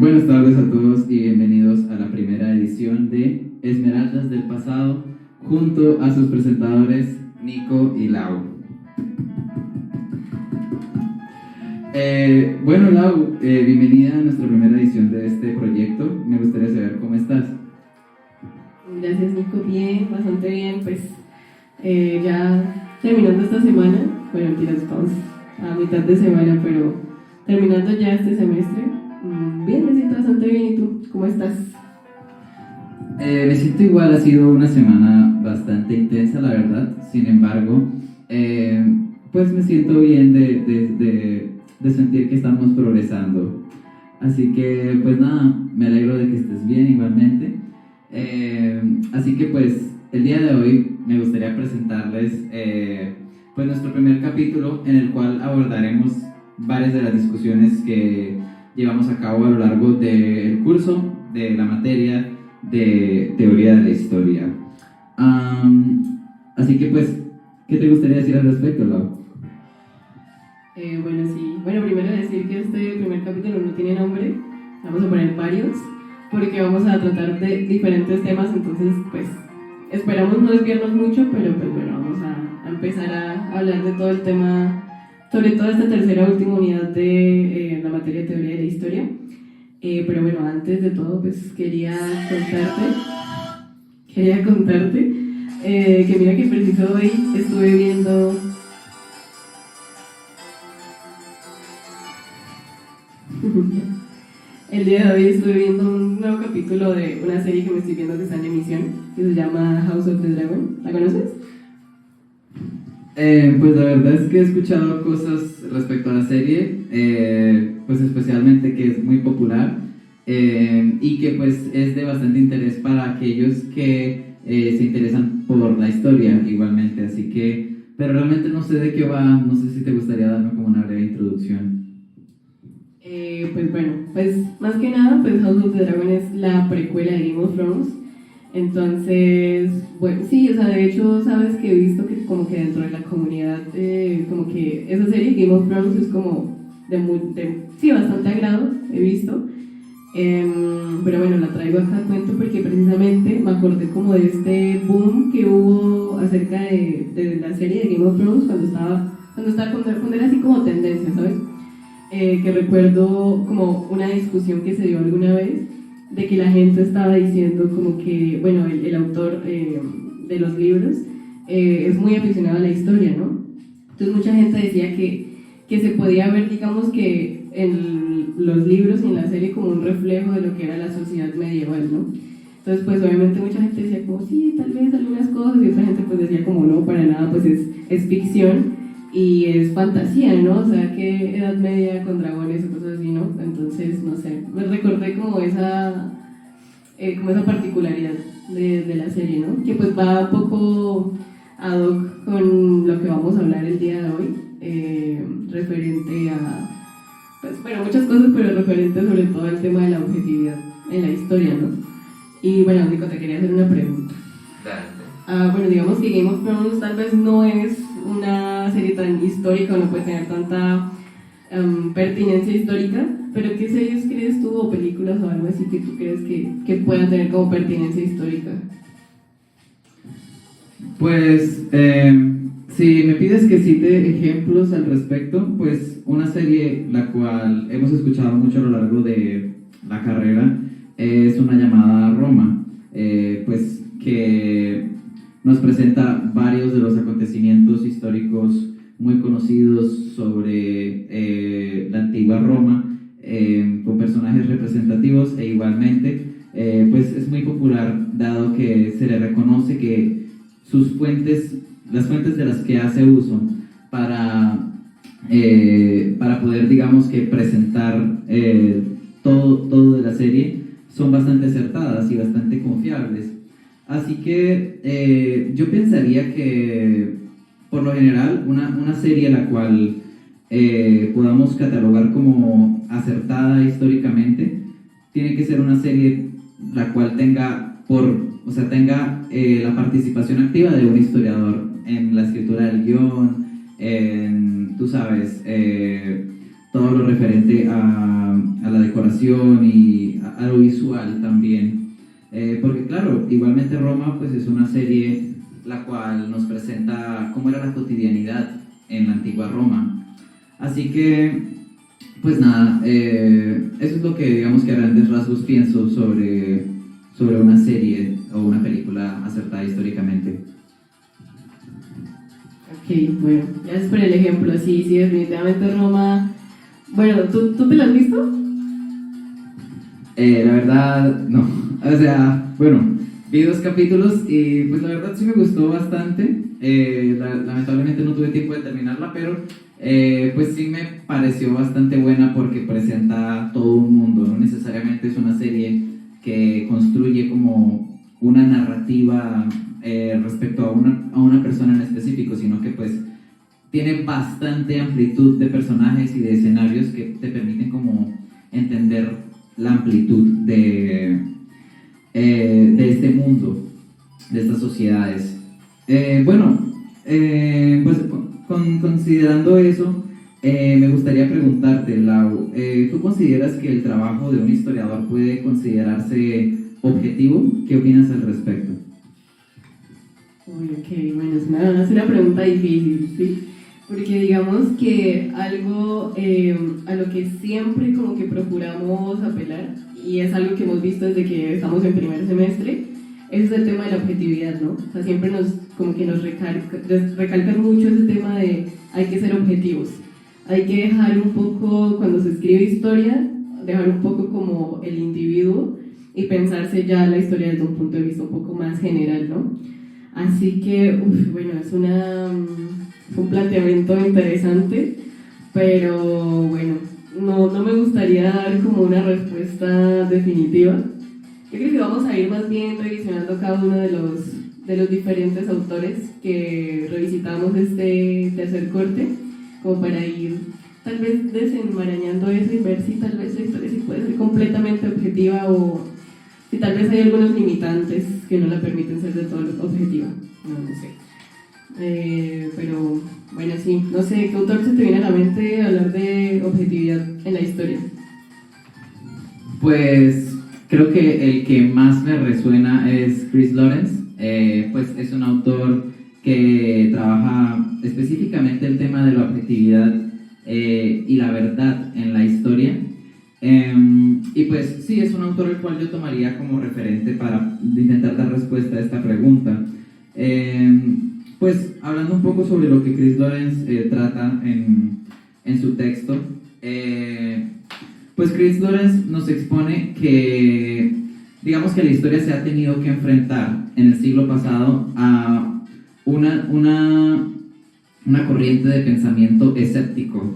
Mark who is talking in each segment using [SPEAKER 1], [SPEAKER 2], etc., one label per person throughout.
[SPEAKER 1] Buenas tardes a todos y bienvenidos a la primera edición de Esmeraldas del Pasado, junto a sus presentadores Nico y Lau. Bueno, Lau, bienvenida a nuestra primera edición de este proyecto. Me gustaría saber cómo estás.
[SPEAKER 2] Gracias, Nico. Bien, bastante bien. Pues ya terminando esta semana, bueno, mentiras, estamos a mitad de semana, pero terminando ya este semestre. Bien, me siento bastante bien. ¿Y tú? ¿Cómo estás?
[SPEAKER 1] Me siento igual, ha sido una semana bastante intensa, la verdad. Sin embargo, pues me siento bien de sentir que estamos progresando. Así que, pues nada, me alegro de que estés bien igualmente. Así que, pues, el día de hoy me gustaría presentarles pues nuestro primer capítulo, en el cual abordaremos varias de las discusiones que llevamos a cabo a lo largo del curso de la materia de teoría de la historia. Así que, pues, ¿qué te gustaría decir al respecto, Lau?
[SPEAKER 2] Bueno, sí. Bueno, primero decir que este primer capítulo no tiene nombre. Vamos a poner varios, porque vamos a tratar de diferentes temas. Entonces, pues, esperamos no desviarnos mucho, pero pues bueno, vamos a empezar a hablar de todo el tema, sobre todo esta tercera última unidad de la materia de teoría de la historia. Pero bueno, antes de todo, pues quería contarte que mira que preciso hoy estuve viendo el día de hoy estuve viendo un nuevo capítulo de una serie que me estoy viendo que está en emisión, que se llama House of the Dragon. ¿La conoces?
[SPEAKER 1] Pues la verdad es que he escuchado cosas respecto a la serie, pues especialmente que es muy popular y que pues es de bastante interés para aquellos que se interesan por la historia igualmente, así que, pero realmente no sé de qué va, no sé si te gustaría darme como una breve introducción.
[SPEAKER 2] Pues bueno, pues más que nada, pues House of the Dragon es la precuela de Game of Thrones. Entonces, bueno, sí, o sea, de hecho, sabes que he visto que como que dentro de la comunidad, como que esa serie Game of Thrones es como sí, bastante agrado, he visto. Pero bueno, la traigo acá a cuento porque precisamente me acordé como de este boom que hubo acerca de la serie de Game of Thrones cuando era así como tendencia, ¿sabes? Que recuerdo como una discusión que se dio alguna vez de que la gente estaba diciendo como que, bueno, el autor de los libros es muy aficionado a la historia, ¿no? Entonces mucha gente decía que se podía ver, digamos que en los libros y en la serie como un reflejo de lo que era la sociedad medieval, ¿no? Entonces pues obviamente mucha gente decía como sí, tal vez algunas cosas, y otra gente pues decía como no, para nada, pues es ficción y es fantasía, ¿no? O sea, que Edad Media con dragones o cosas así, ¿no? Entonces, no sé, me recordé como esa particularidad de la serie, ¿no? Que pues va un poco ad hoc con lo que vamos a hablar el día de hoy, referente a, pues, bueno, muchas cosas, pero referente sobre todo al tema de la objetividad en la historia, ¿no? Y bueno, Nico, te quería hacer una pregunta. Bueno, digamos que Game of Thrones tal vez no es una serie tan histórica o no puede tener tanta pertinencia histórica, pero ¿qué series crees tú o películas o algo así que tú crees que puedan tener como pertinencia histórica?
[SPEAKER 1] Pues, si me pides que cite ejemplos al respecto, pues una serie la cual hemos escuchado mucho a lo largo de la carrera es una llamada Roma, pues que nos presenta varios de los acontecimientos históricos muy conocidos sobre la antigua Roma, con personajes representativos e igualmente pues es muy popular dado que se le reconoce que sus fuentes, las fuentes de las que hace uso para poder, digamos que presentar todo de la serie son bastante acertadas y bastante confiables. Así que yo pensaría que, por lo general, una serie la cual podamos catalogar como acertada históricamente, tiene que ser una serie la cual tenga la participación activa de un historiador en la escritura del guión, tú sabes, todo lo referente a la decoración narración y a lo visual también. Porque claro, igualmente Roma pues es una serie la cual nos presenta cómo era la cotidianidad en la antigua Roma. Así que, pues nada, eso es lo que digamos que a grandes rasgos pienso sobre una serie o una película acertada históricamente.
[SPEAKER 2] Ok, bueno, gracias por el ejemplo. Sí, sí, definitivamente Roma. Bueno, ¿tú te la has visto?
[SPEAKER 1] La verdad, no. O sea, bueno, vi 2 capítulos y pues la verdad sí me gustó bastante. Lamentablemente no tuve tiempo de terminarla, pero pues sí me pareció bastante buena porque presenta todo un mundo. No necesariamente es una serie que construye como una narrativa respecto a una persona en específico, sino que pues tiene bastante amplitud de personajes y de escenarios que te permiten como entender la amplitud de este mundo, de estas sociedades. Pues considerando eso, me gustaría preguntarte, Lau, ¿tú consideras que el trabajo de un historiador puede considerarse objetivo? ¿Qué opinas al respecto?
[SPEAKER 2] Uy, ok, bueno, es una pregunta difícil, ¿sí? Porque digamos que algo a lo que siempre como que procuramos apelar, y es algo que hemos visto desde que estamos en primer semestre, es el tema de la objetividad, ¿no? O sea, siempre como que nos recalcan mucho ese tema de hay que ser objetivos. Hay que dejar un poco, cuando se escribe historia, dejar un poco como el individuo y pensarse ya la historia desde un punto de vista un poco más general, ¿no? Así que, bueno, es un planteamiento interesante, pero bueno, no me gustaría dar como una respuesta definitiva. Yo creo que vamos a ir más bien revisionando cada uno de los diferentes autores que revisitamos este tercer corte, como para ir tal vez desenmarañando eso y ver si tal vez la historia sí puede ser completamente objetiva o si tal vez hay algunos limitantes que no la permiten ser de todo objetiva. No sé. Pero bueno, sí, no sé, ¿qué autor se te viene a la mente hablar de objetividad en la historia?
[SPEAKER 1] Pues creo que el que más me resuena es Chris Lorenz. Pues es un autor que trabaja específicamente el tema de la objetividad y la verdad en la historia. Y pues sí, es un autor el cual yo tomaría como referente para intentar dar respuesta a esta pregunta. Pues hablando un poco sobre lo que Chris Lorenz trata en su texto, pues Chris Lorenz nos expone que, digamos que la historia se ha tenido que enfrentar en el siglo pasado a una corriente de pensamiento escéptico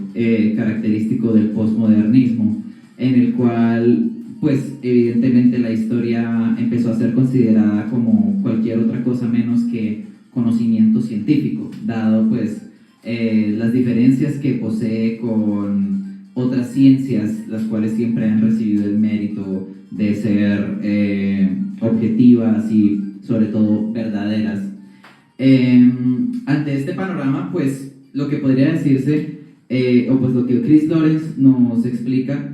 [SPEAKER 1] característico del posmodernismo, en el cual pues evidentemente la historia empezó a ser considerada como cualquier otra cosa menos que conocimiento científico, dado pues las diferencias que posee con otras ciencias, las cuales siempre han recibido el mérito de ser objetivas y sobre todo verdaderas. Ante este panorama, pues lo que podría decirse, o pues lo que Chris Lorenz nos explica,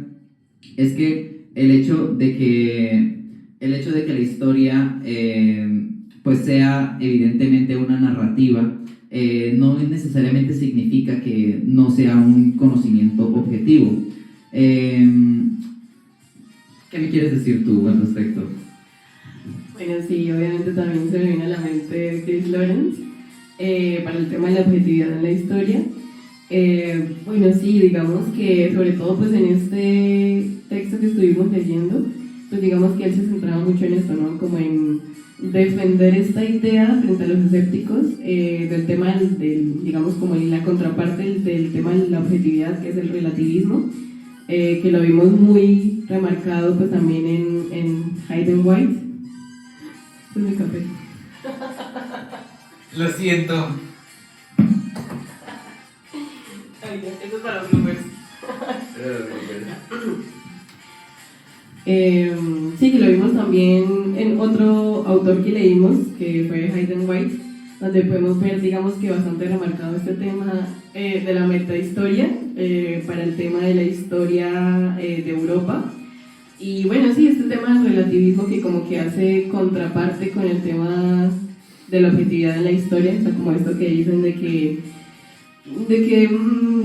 [SPEAKER 1] es que el hecho de que la historia pues sea evidentemente una narrativa, no necesariamente significa que no sea un conocimiento objetivo. ¿Qué me quieres decir tú al respecto?
[SPEAKER 2] Bueno, sí, obviamente también se me viene a la mente Chris Lorenz para el tema de la objetividad en la historia. Bueno, sí, digamos que sobre todo pues en este texto que estuvimos leyendo, pues digamos que él se centraba mucho en esto, ¿no? Como en defender esta idea frente a los escépticos del tema digamos como la contraparte del tema de la objetividad, que es el relativismo, que lo vimos muy remarcado pues también en Hayden White. Este es mi café.
[SPEAKER 1] Lo siento.
[SPEAKER 2] Ay, eso es para los bloopers. Sí, que lo vimos también en otro autor que leímos, que fue Hayden White, donde podemos ver, digamos que bastante remarcado este tema de la metahistoria para el tema de la historia de Europa, Y bueno, sí, este tema del relativismo que como que hace contraparte con el tema de la objetividad en la historia, o sea, como esto que dicen de que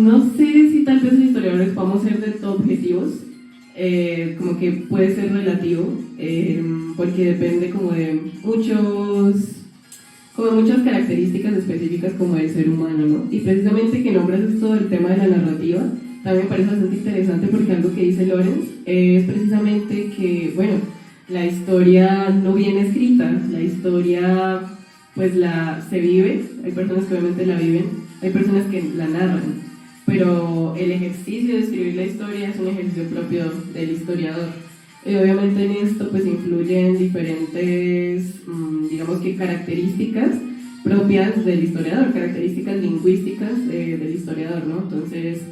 [SPEAKER 2] no sé si tal vez los historiadores podamos ser del todo objetivos, como que puede ser relativo, porque depende como de muchas características específicas como del ser humano, ¿no? Y precisamente que nombras esto del tema de la narrativa, también me parece bastante interesante porque algo que dice Lorenz es precisamente que, bueno, la historia no viene escrita, la historia pues se vive, hay personas que obviamente la viven, hay personas que la narran, pero el ejercicio de escribir la historia es un ejercicio propio del historiador. Y obviamente en esto pues influyen diferentes, digamos que características propias del historiador, características lingüísticas del historiador, ¿no? Entonces,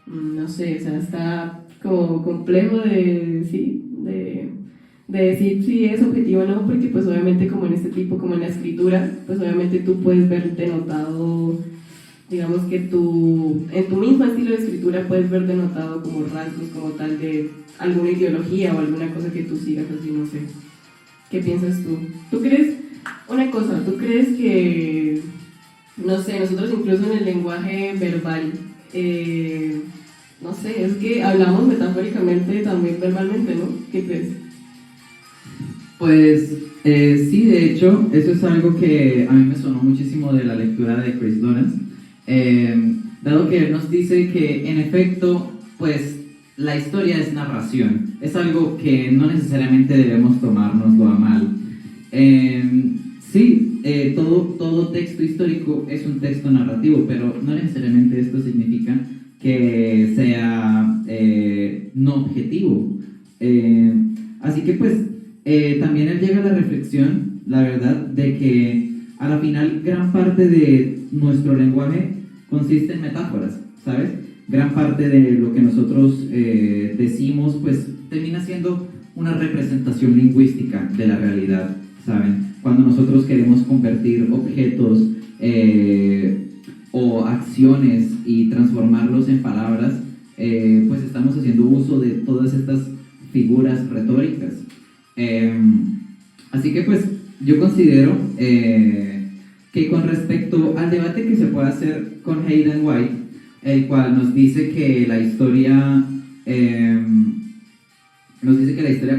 [SPEAKER 2] no sé, o sea, está como complejo de decir si es objetivo o no, porque pues obviamente como en este tipo, como en la escritura, pues obviamente tú puedes ver denotado, digamos que en tu mismo estilo de escritura puedes ver denotado como rasgos como tal de alguna ideología o alguna cosa que tú sigas así, no sé. ¿Qué piensas tú? ¿Tú crees, una cosa, tú crees que, no sé, nosotros incluso en el lenguaje verbal, no sé, es que hablamos metafóricamente también verbalmente, ¿no? ¿Qué crees?
[SPEAKER 1] Pues sí, de hecho, eso es algo que a mí me sonó muchísimo de la lectura de Chris Lorenz, dado que él nos dice que en efecto, pues la historia es narración, es algo que no necesariamente debemos tomárnoslo a mal. Sí, todo texto histórico es un texto narrativo, pero no necesariamente esto significa que sea no objetivo. Así que pues también él llega a la reflexión, la verdad, de que a la final gran parte de nuestro lenguaje consiste en metáforas, ¿sabes? Gran parte de lo que nosotros decimos pues termina siendo una representación lingüística de la realidad, ¿saben? Cuando nosotros queremos convertir objetos o acciones y transformarlos en palabras, pues estamos haciendo uso de todas estas figuras retóricas. Así que pues yo considero que con respecto al debate que se puede hacer con Hayden White, el cual nos dice que la historia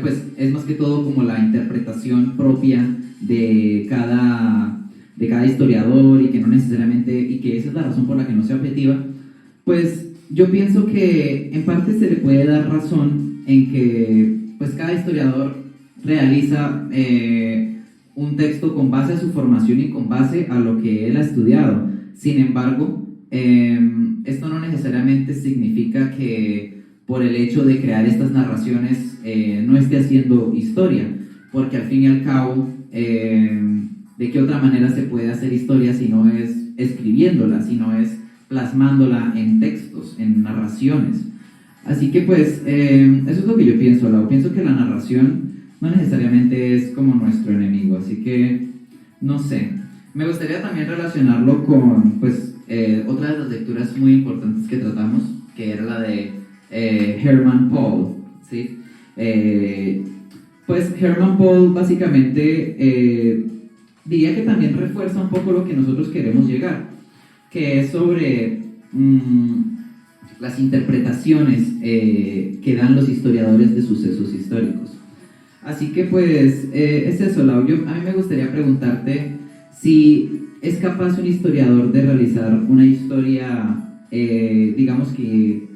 [SPEAKER 1] pues es más que todo como la interpretación propia de cada historiador y que no necesariamente, y que esa es la razón por la que no sea objetiva, pues yo pienso que en parte se le puede dar razón en que pues cada historiador realiza un texto con base a su formación y con base a lo que él ha estudiado. Sin embargo, esto no necesariamente significa que por el hecho de crear estas narraciones no esté haciendo historia, porque al fin y al cabo, ¿de qué otra manera se puede hacer historia si no es escribiéndola, si no es plasmándola en textos, en narraciones? Así que pues, eso es lo que yo pienso, Lau. Pienso que la narración no necesariamente es como nuestro enemigo, así que, no sé. Me gustaría también relacionarlo con, pues, otra de las lecturas muy importantes que tratamos, que era la de Hermann Pohl, ¿sí? Pues Hermann Pohl básicamente diría que también refuerza un poco lo que nosotros queremos llegar, que es sobre las interpretaciones que dan los historiadores de sucesos históricos. Así que pues es eso, Lau. A mí me gustaría preguntarte si es capaz un historiador de realizar una historia, digamos que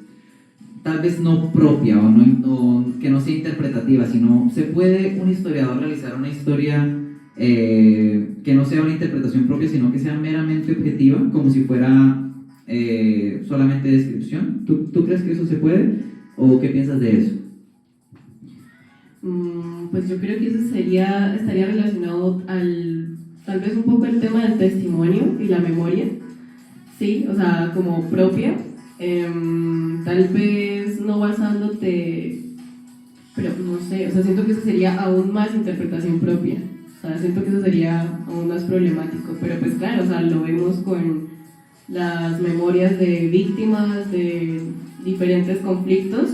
[SPEAKER 1] tal vez no propia o que no sea interpretativa, sino ¿se puede un historiador realizar una historia que no sea una interpretación propia, sino que sea meramente objetiva, como si fuera solamente descripción? ¿Tú crees que eso se puede? ¿O qué piensas de eso?
[SPEAKER 2] Pues yo creo que eso estaría relacionado tal vez un poco el tema del testimonio y la memoria, sí, o sea, como propia, tal vez no basándote, pero no sé, o sea, siento que eso sería aún más interpretación propia, o sea, siento que eso sería aún más problemático, pero pues claro, o sea, lo vemos con las memorias de víctimas de diferentes conflictos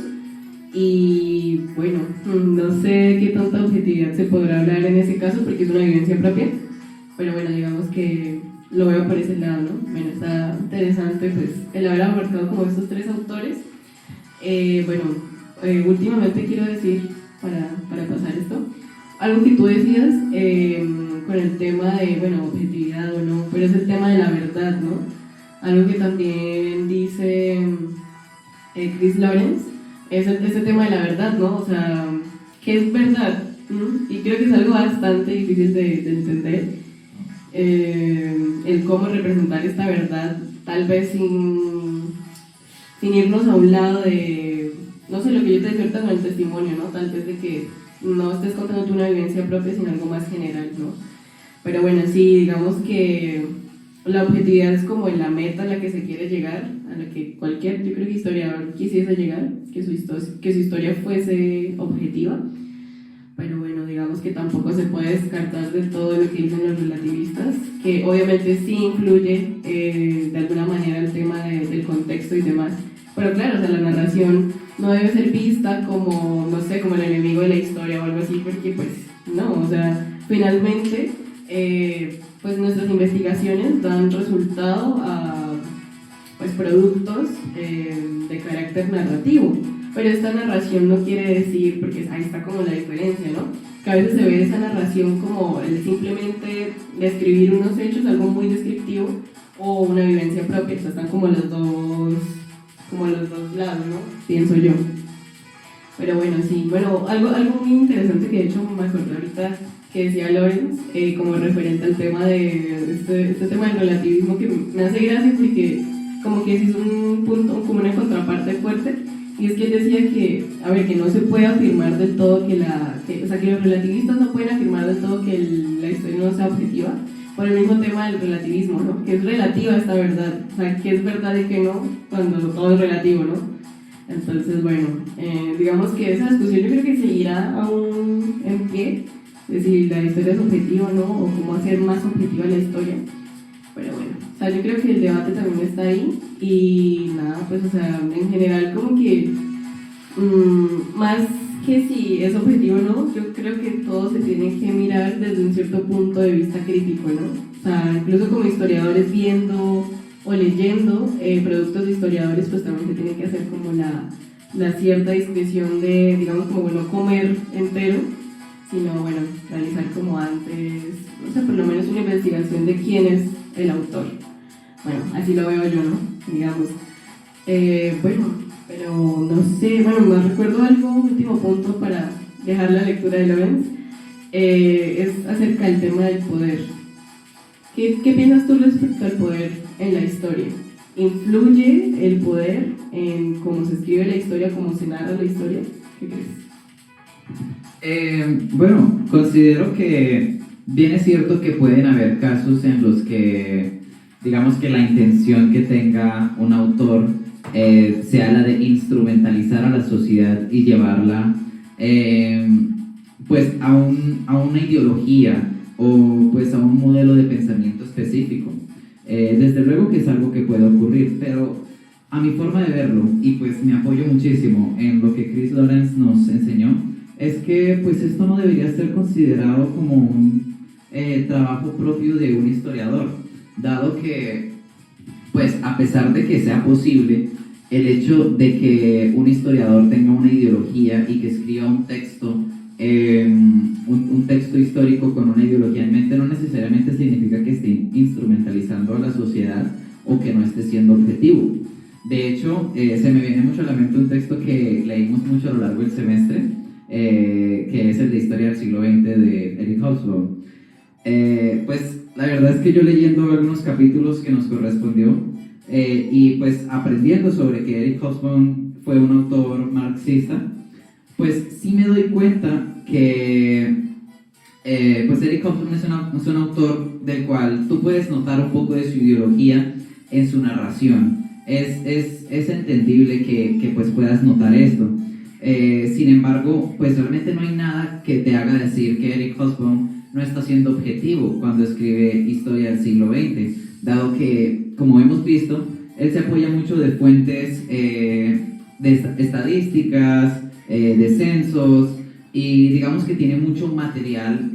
[SPEAKER 2] Y bueno, no sé qué tanta objetividad se podrá hablar en ese caso porque es una vivencia propia, pero bueno, digamos que lo veo por ese lado, ¿no? Bueno, está interesante pues el haber abarcado como estos tres autores. Bueno, últimamente quiero decir, para pasar esto, algo que tú decías con el tema de, bueno, objetividad o no, pero es el tema de la verdad, ¿no? Algo que también dice Chris Lawrence, es ese tema de la verdad, ¿no? O sea, ¿qué es verdad? ¿Mm? Y creo que es algo bastante difícil de entender, el cómo representar esta verdad, tal vez sin irnos a un lado de, no sé, lo que yo te decía ahorita con el testimonio, ¿no? Tal vez de que no estés contando tú una vivencia propia, sino algo más general, ¿no? Pero bueno, sí, digamos que la objetividad es como la meta a la que se quiere llegar, a la que cualquier, yo creo que historiador quisiese llegar, que su historia fuese objetiva. Pero bueno, digamos que tampoco se puede descartar de todo lo que dicen los relativistas, que obviamente sí influye de alguna manera el tema del contexto y demás. Pero claro, o sea, la narración no debe ser vista como, no sé, como el enemigo de la historia o algo así, porque pues no, o sea, finalmente pues nuestras investigaciones dan resultado a pues productos de carácter narrativo. Pero esta narración no quiere decir, porque ahí está como la diferencia, ¿no? Que a veces se ve esa narración como el simplemente describir unos hechos, algo muy descriptivo, o una vivencia propia. O sea, están como los dos lados, ¿no? Pienso yo. Pero bueno, sí. Bueno, algo muy interesante que de hecho me acordé ahorita que decía Lawrence, como referente al tema de este tema del relativismo, que me hace gracia porque como que es un punto, como una contraparte fuerte. Y es que él decía que, a ver, que no se puede afirmar del todo o sea, que los relativistas no pueden afirmar del todo que la historia no sea objetiva, por el mismo tema del relativismo, ¿no? Que es relativa esta verdad, o sea, que es verdad y que no, cuando todo es relativo, ¿no? Entonces, bueno, digamos que esa discusión yo creo que seguirá aún en pie, de si la historia es objetiva o no, o cómo hacer más objetiva la historia. Pero bueno, o sea, yo creo que el debate también está ahí y nada, pues, o sea, en general como que más que si es objetivo o no, yo creo que todo se tiene que mirar desde un cierto punto de vista crítico, ¿no? O sea, incluso como historiadores viendo o leyendo productos de historiadores, pues también se tiene que hacer como la cierta discreción de, digamos, como no comer entero, sino, bueno, realizar como antes, no sé, por lo menos una investigación de quién es el autor. Bueno, así lo veo yo, ¿no? Digamos. Bueno, pero no sé, bueno, me recuerdo algo, último punto para dejar la lectura de Lawrence, es acerca del tema del poder. ¿Qué piensas tú respecto al poder en la historia? ¿Influye el poder en cómo se escribe la historia, cómo se narra la historia? ¿Qué crees?
[SPEAKER 1] Bueno, considero que bien es cierto que pueden haber casos en los que, digamos que la intención que tenga un autor sea la de instrumentalizar a la sociedad y llevarla pues a una ideología o pues a un modelo de pensamiento específico. Desde luego que es algo que puede ocurrir, pero a mi forma de verlo, y pues me apoyo muchísimo en lo que Chris Lawrence nos enseñó, es que pues esto no debería ser considerado como un trabajo propio de un historiador, dado que pues a pesar de que sea posible el hecho de que un historiador tenga una ideología y que escriba un texto histórico con una ideología en mente, no necesariamente significa que esté instrumentalizando a la sociedad o que no esté siendo objetivo. De hecho, se me viene mucho a la mente un texto que leímos mucho a lo largo del semestre, que es el de Historia del siglo XX de Eric Hobsbawm. Pues la verdad es que yo leyendo algunos capítulos que nos correspondió y pues aprendiendo sobre que Eric Hobsbawm fue un autor marxista, pues sí me doy cuenta que pues Eric Hobsbawm es un autor del cual tú puedes notar un poco de su ideología en su narración. Es entendible que pues puedas notar esto. Sin embargo, pues realmente no hay nada que te haga decir que Eric Hobsbawm no está siendo objetivo cuando escribe Historia del siglo XX, dado que, como hemos visto, él se apoya mucho de fuentes estadísticas, de censos, y digamos que tiene mucho material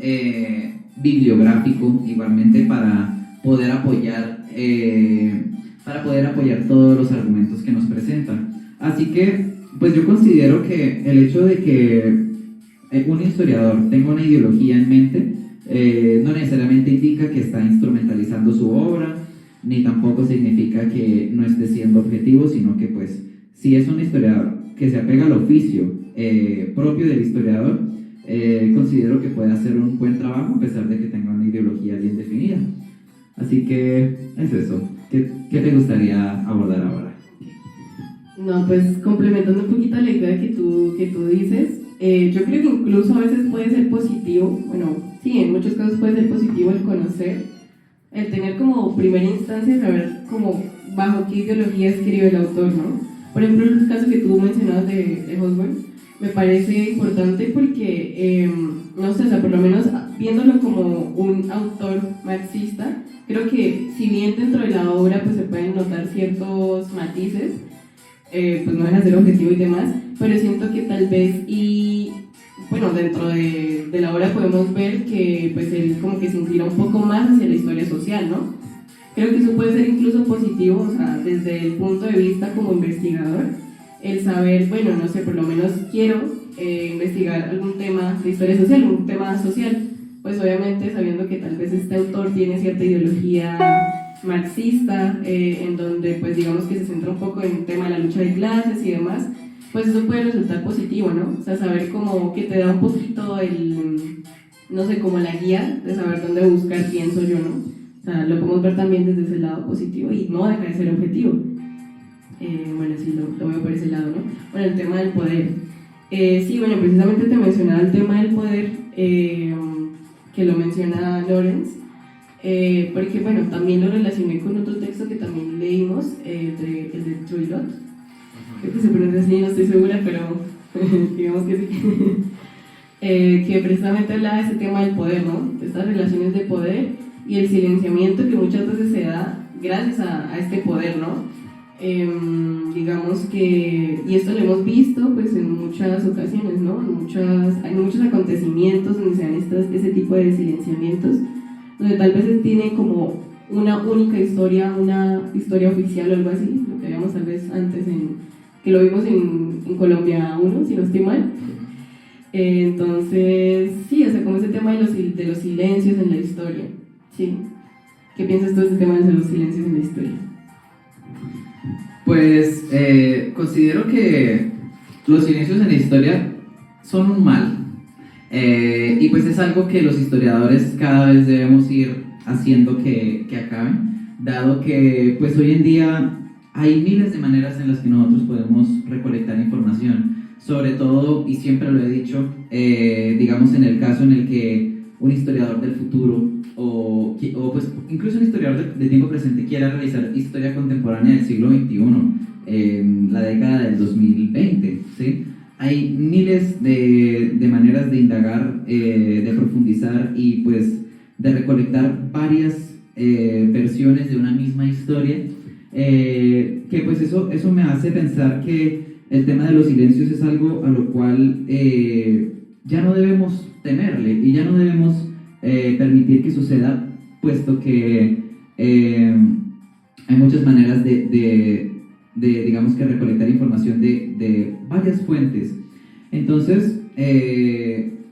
[SPEAKER 1] bibliográfico igualmente para poder apoyar todos los argumentos que nos presentan. Así que, pues yo considero que el hecho de que un historiador tenga una ideología en mente no necesariamente indica que está instrumentalizando su obra, ni tampoco significa que no esté siendo objetivo, sino que pues si es un historiador que se apega al oficio propio del historiador, considero que puede hacer un buen trabajo a pesar de que tenga una ideología bien definida. Así que es eso. ¿Qué te gustaría abordar ahora?
[SPEAKER 2] No, pues complementando un poquito la idea que tú dices, yo creo que incluso a veces puede ser positivo, bueno, sí, en muchos casos puede ser positivo el conocer, el tener como primera instancia, saber como bajo qué ideología escribe el autor, ¿no? Por ejemplo, el caso que tú mencionabas de Hosborne, me parece importante porque, no sé, o sea, por lo menos viéndolo como un autor marxista, creo que si bien dentro de la obra pues se pueden notar ciertos matices, pues no deja de ser objetivo y demás, pero siento que tal vez, y bueno, dentro de la obra podemos ver que pues él como que se inclina un poco más hacia la historia social, ¿no? Creo que eso puede ser incluso positivo, o sea, desde el punto de vista como investigador, el saber, bueno, no sé, por lo menos quiero investigar algún tema de historia social, un tema social, pues obviamente sabiendo que tal vez este autor tiene cierta ideología marxista, en donde pues digamos que se centra un poco en el tema de la lucha de clases y demás, pues eso puede resultar positivo, ¿no? O sea, saber como que te da un poquito no sé, como la guía de saber dónde buscar, pienso yo, ¿no? O sea, lo podemos ver también desde ese lado positivo y no deja de ser objetivo. Bueno, sí, lo veo por ese lado, ¿no? Bueno, el tema del poder. Sí, bueno, precisamente te mencionaba el tema del poder, que lo menciona Lawrence, porque, bueno, también lo relacioné con otro texto que también leímos, el de Troilot. Creo que se pronuncia así, no estoy segura, pero digamos que sí. Que precisamente hablaba de ese tema del poder, ¿no? De estas relaciones de poder y el silenciamiento que muchas veces se da gracias a este poder, ¿no? Digamos que, y esto lo hemos visto pues en muchas ocasiones, ¿no? Hay muchos acontecimientos donde se dan ese tipo de silenciamientos, donde tal vez se tiene como una única historia, una historia oficial o algo así, lo que veíamos tal vez antes, que lo vimos en Colombia 1, si no estoy mal. Entonces, sí, o sea, como ese tema de los silencios en la historia, ¿sí? ¿Qué piensas tú de ese tema de los silencios en la historia?
[SPEAKER 1] Pues considero que los silencios en la historia son un mal, y pues es algo que los historiadores cada vez debemos ir haciendo que acaben, dado que pues hoy en día hay miles de maneras en las que nosotros podemos recolectar información, sobre todo, y siempre lo he dicho, digamos en el caso en el que un historiador del futuro o pues incluso un historiador de tiempo presente quiera realizar historia contemporánea del siglo XXI, la década del 2020, ¿sí? Hay miles de maneras de indagar, de profundizar y pues de recolectar varias versiones de una misma historia, que pues eso me hace pensar que el tema de los silencios es algo a lo cual ya no debemos temerle y ya no debemos permitir que suceda, puesto que hay muchas maneras de digamos que recolectar información de varias fuentes. Entonces,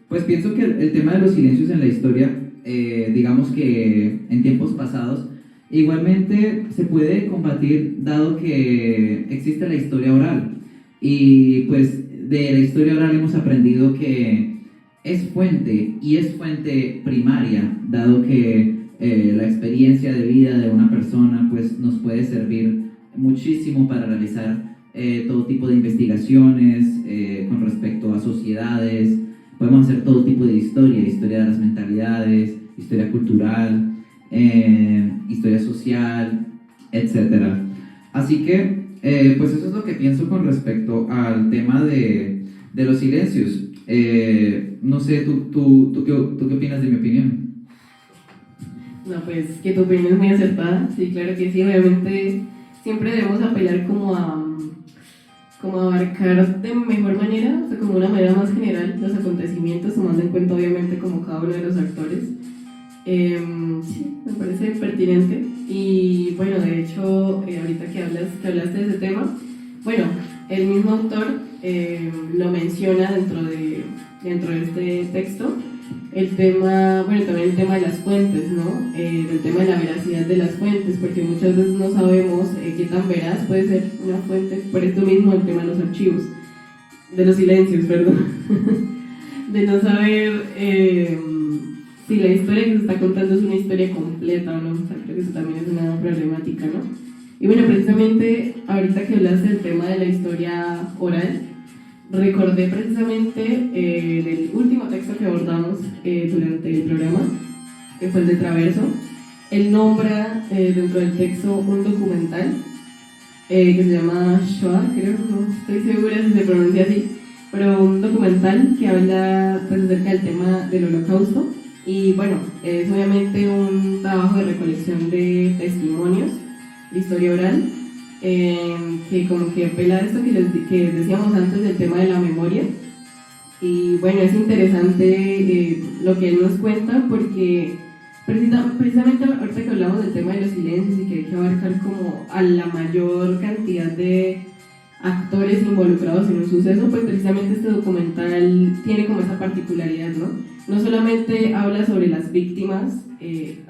[SPEAKER 1] pues pienso que el tema de los silencios en la historia, digamos que en tiempos pasados, igualmente se puede combatir dado que existe la historia oral. Y pues de la historia oral hemos aprendido que es fuente y es fuente primaria, dado que la experiencia de vida de una persona pues nos puede servir muchísimo para realizar todo tipo de investigaciones con respecto a sociedades. Podemos hacer todo tipo de historia de las mentalidades, historia cultural, historia social, etc. Así que pues eso es lo que pienso con respecto al tema de los silencios. No sé, ¿tú qué opinas de mi opinión?
[SPEAKER 2] No, pues que tu opinión es muy acertada, sí, claro que sí, obviamente siempre debemos apelar como como abarcar de mejor manera, o sea, como una manera más general, los acontecimientos, tomando en cuenta obviamente como cada uno de los actores. Sí, me parece pertinente. Y bueno, de hecho, ahorita que hablaste de ese tema, bueno, el mismo autor lo menciona dentro de este texto, el tema, bueno, también el tema de las fuentes, ¿no? El tema de la veracidad de las fuentes, porque muchas veces no sabemos qué tan veraz puede ser una fuente, por esto mismo el tema de los archivos, de los silencios, perdón, de no saber si la historia que se está contando es una historia completa o no, o sea, creo que eso también es una problemática, ¿no? Y bueno, precisamente ahorita que hablaste del tema de la historia oral, recordé precisamente del último texto que abordamos durante el programa, que fue el de Traverso. Él nombra dentro del texto un documental que se llama Shoah, creo, no estoy segura si se pronuncia así, pero un documental que habla pues, acerca del tema del Holocausto. Y bueno, es obviamente un trabajo de recolección de testimonios, de historia oral, que como que apela a esto que decíamos antes del tema de la memoria. Y bueno, es interesante lo que él nos cuenta porque precisamente ahorita que hablamos del tema de los silencios y que hay que abarcar como a la mayor cantidad de actores involucrados en un suceso, pues precisamente este documental tiene como esa particularidad, ¿no? No solamente habla sobre las víctimas,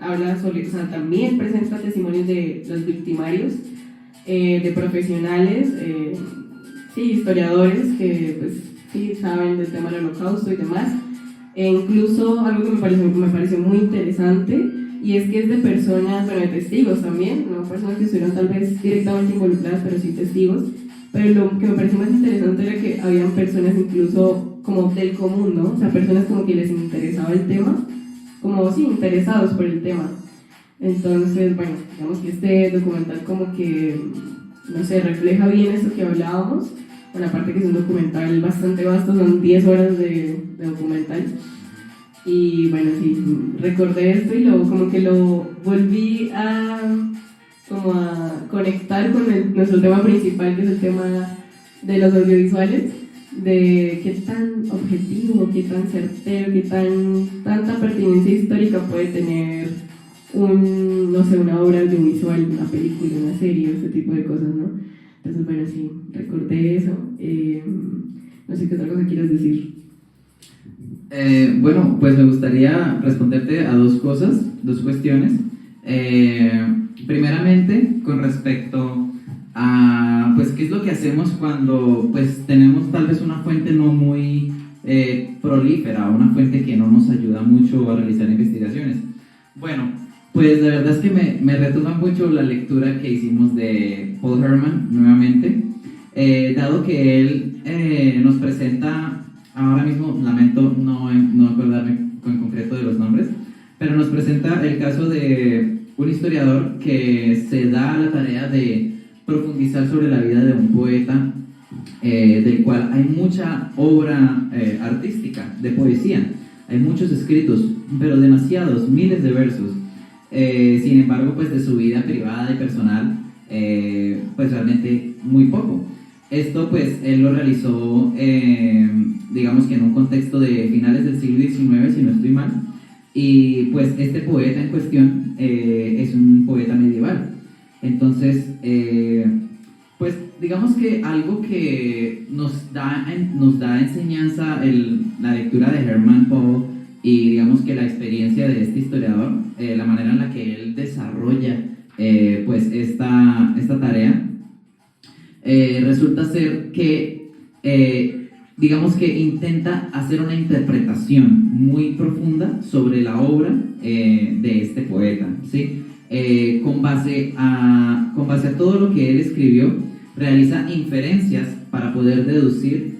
[SPEAKER 2] habla sobre, o sea, también presenta testimonios de los victimarios, de profesionales, sí, historiadores que pues, sí saben del tema del Holocausto y demás. E incluso algo que me pareció muy interesante, y es que es de personas, bueno, de testigos también, no personas que estuvieron tal vez directamente involucradas, pero sí testigos. Pero lo que me pareció más interesante era que habían personas incluso como del común, ¿no? O sea, personas como que les interesaba el tema, como sí, interesados por el tema. Entonces, bueno, digamos que este documental como que, no sé, refleja bien esto que hablábamos. Bueno, aparte que es un documental bastante vasto, son 10 horas de documental. Y bueno, sí, recordé esto y como que lo volví a conectar con nuestro tema principal, que es el tema de los audiovisuales, de qué tan objetivo, qué tan certero, tanta pertinencia histórica puede tener no sé, una obra audiovisual, una película, una serie, este tipo de cosas, ¿no? Entonces, bueno, sí, recordé eso. No sé qué otra cosa quieras decir.
[SPEAKER 1] Bueno, pues me gustaría responderte a dos cuestiones. Primeramente, con respecto a, pues, qué es lo que hacemos cuando, pues, tenemos tal vez una fuente no muy prolífera, una fuente que no nos ayuda mucho a realizar investigaciones. Bueno, pues la verdad es que me retumba mucho la lectura que hicimos de Paul Herman, nuevamente, dado que él nos presenta, ahora mismo lamento no acordarme en concreto de los nombres, pero nos presenta el caso de un historiador que se da la tarea de profundizar sobre la vida de un poeta, del cual hay mucha obra artística, de poesía, hay muchos escritos, pero demasiados, miles de versos. Sin embargo, pues de su vida privada y personal, pues realmente muy poco. Esto pues él lo realizó, digamos que en un contexto de finales del siglo XIX, si no estoy mal, y pues este poeta en cuestión es un poeta medieval. Entonces, pues digamos que algo que nos da enseñanza la lectura de Herman Poe, y digamos que la experiencia de este historiador, la manera en la que él desarrolla pues esta tarea, resulta ser que digamos que intenta hacer una interpretación muy profunda sobre la obra de este poeta, ¿sí? Con base a todo lo que él escribió, realiza inferencias para poder deducir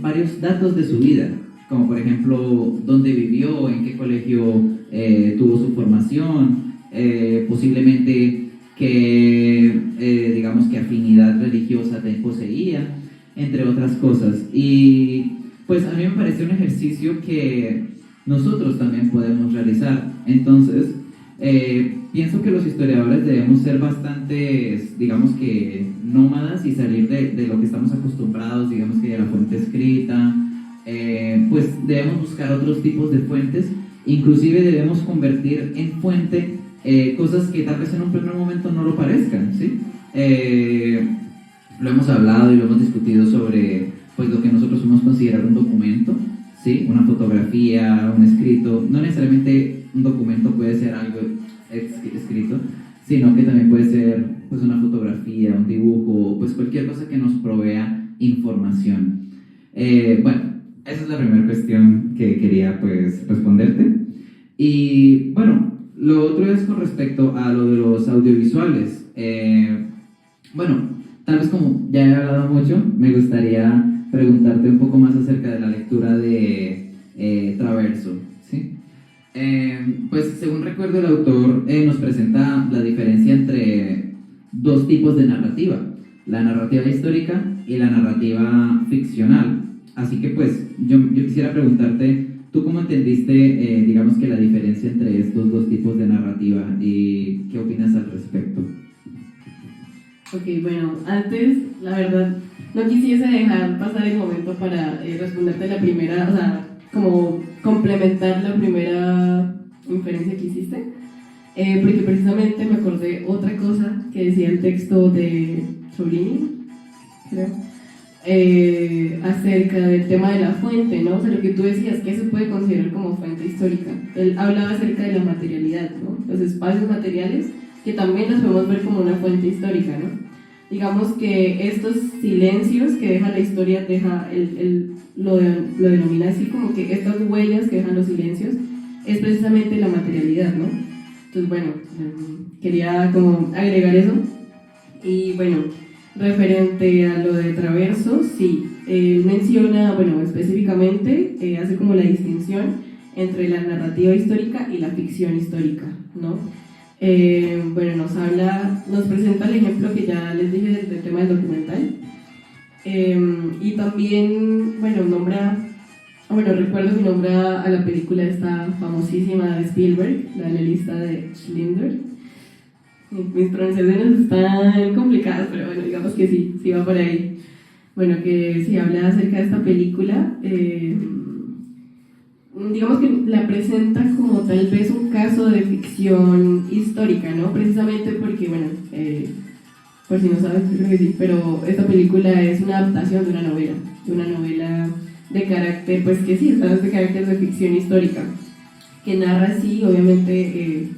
[SPEAKER 1] varios datos de su vida, como por ejemplo dónde vivió, en qué colegio tuvo su formación, posiblemente digamos que afinidad religiosa poseía, entre otras cosas. Y pues a mí me parece un ejercicio que nosotros también podemos realizar. Entonces, pienso que los historiadores debemos ser bastantes, digamos que nómadas y salir de lo que estamos acostumbrados, digamos que de la fuente escrita, pues debemos buscar otros tipos de fuentes, inclusive debemos convertir en fuente cosas que tal vez en un primer momento no lo parezcan, ¿sí? Lo hemos hablado y lo hemos discutido sobre pues, lo que nosotros podemos considerar un documento, ¿sí? Una fotografía, un escrito. No necesariamente un documento puede ser algo escrito, sino que también puede ser pues, una fotografía, un dibujo, pues cualquier cosa que nos provea información. Bueno, esa es la primera cuestión que quería pues, responderte. Y bueno, lo otro es con respecto a lo de los audiovisuales. Bueno, tal vez como ya he hablado mucho, me gustaría preguntarte un poco más acerca de la lectura de Traverso, ¿sí? Pues según recuerdo el autor nos presenta la diferencia entre dos tipos de narrativa, la narrativa histórica y la narrativa ficcional. Así que pues yo quisiera preguntarte, ¿tú cómo entendiste digamos que la diferencia entre estos dos tipos de narrativa y qué opinas al respecto?
[SPEAKER 2] Ok, bueno, antes, la verdad, no quisiese dejar pasar el momento para responderte la primera, o sea, como complementar la primera inferencia que hiciste, porque precisamente me acordé otra cosa que decía el texto de Soblini, creo, acerca del tema de la fuente, ¿no? O sea, lo que tú decías, que se puede considerar como fuente histórica. Él hablaba acerca de la materialidad, ¿no? Los espacios materiales que también los podemos ver como una fuente histórica, ¿no? Digamos que estos silencios que deja la historia, lo denomina así como que estas huellas que dejan los silencios es precisamente la materialidad, ¿no? Entonces, bueno, quería como agregar eso. Y bueno, referente a lo de Traverso, sí, él menciona, bueno, específicamente hace como la distinción entre la narrativa histórica y la ficción histórica, ¿no? Bueno, nos presenta el ejemplo que ya les dije del tema del documental, y también, recuerdo que nombra a la película esta famosísima de Spielberg, la lista de Schindler. Mis pronunciaciones están complicadas, pero bueno, digamos que sí va por ahí. Bueno, que sí habla acerca de esta película, digamos que la presenta como tal vez un caso de ficción histórica, ¿no? Precisamente porque, bueno, por si no sabes, creo que sí, pero esta película es una adaptación de una novela de carácter, pues que sí, de carácter de ficción histórica, que narra, sí, obviamente,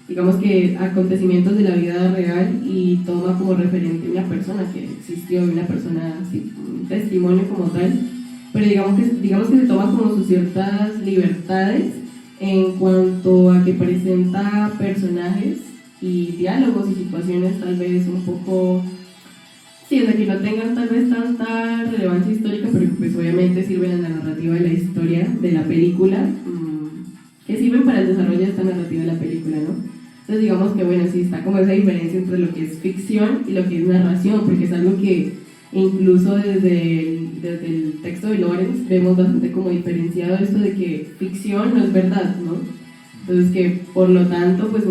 [SPEAKER 2] digamos que acontecimientos de la vida real y toma como referente una persona que existió, una persona, sí, un testimonio como tal, pero digamos que se toma como sus ciertas libertades en cuanto a que presenta personajes y diálogos y situaciones tal vez un poco, sí, o sea, que no tengan tal vez tanta relevancia histórica, pero que pues obviamente sirven en la narrativa de la historia, de la película, que sirven para el desarrollo de esta narrativa de la película, ¿no? Entonces digamos que bueno, sí está como esa diferencia entre lo que es ficción y lo que es narración, porque es algo que incluso desde el texto de Lawrence vemos bastante como diferenciado esto de que ficción no es verdad, ¿no? Entonces que por lo tanto pues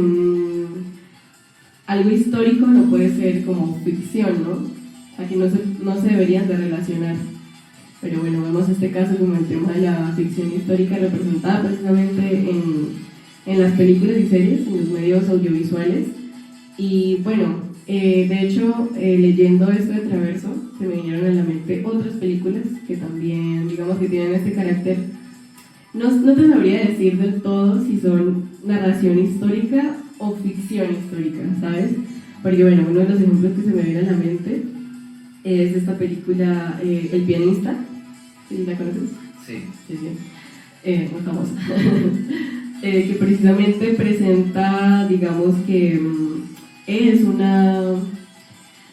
[SPEAKER 2] algo histórico no puede ser como ficción, ¿no? Aquí no se deberían de relacionar. Pero bueno, vemos este caso como el tema de la ficción histórica representada precisamente en las películas y series, en los medios audiovisuales. Y bueno, de hecho, leyendo esto de Traverso, se me vinieron a la mente otras películas que también, digamos que tienen este carácter, no te sabría decir del todo si son narración histórica o ficción histórica, ¿sabes? Porque bueno, uno de los ejemplos que se me viene a la mente es esta película, El pianista, ¿sí la conoces?
[SPEAKER 1] Sí.
[SPEAKER 2] Sí. Muy famosa. Que precisamente presenta, digamos que es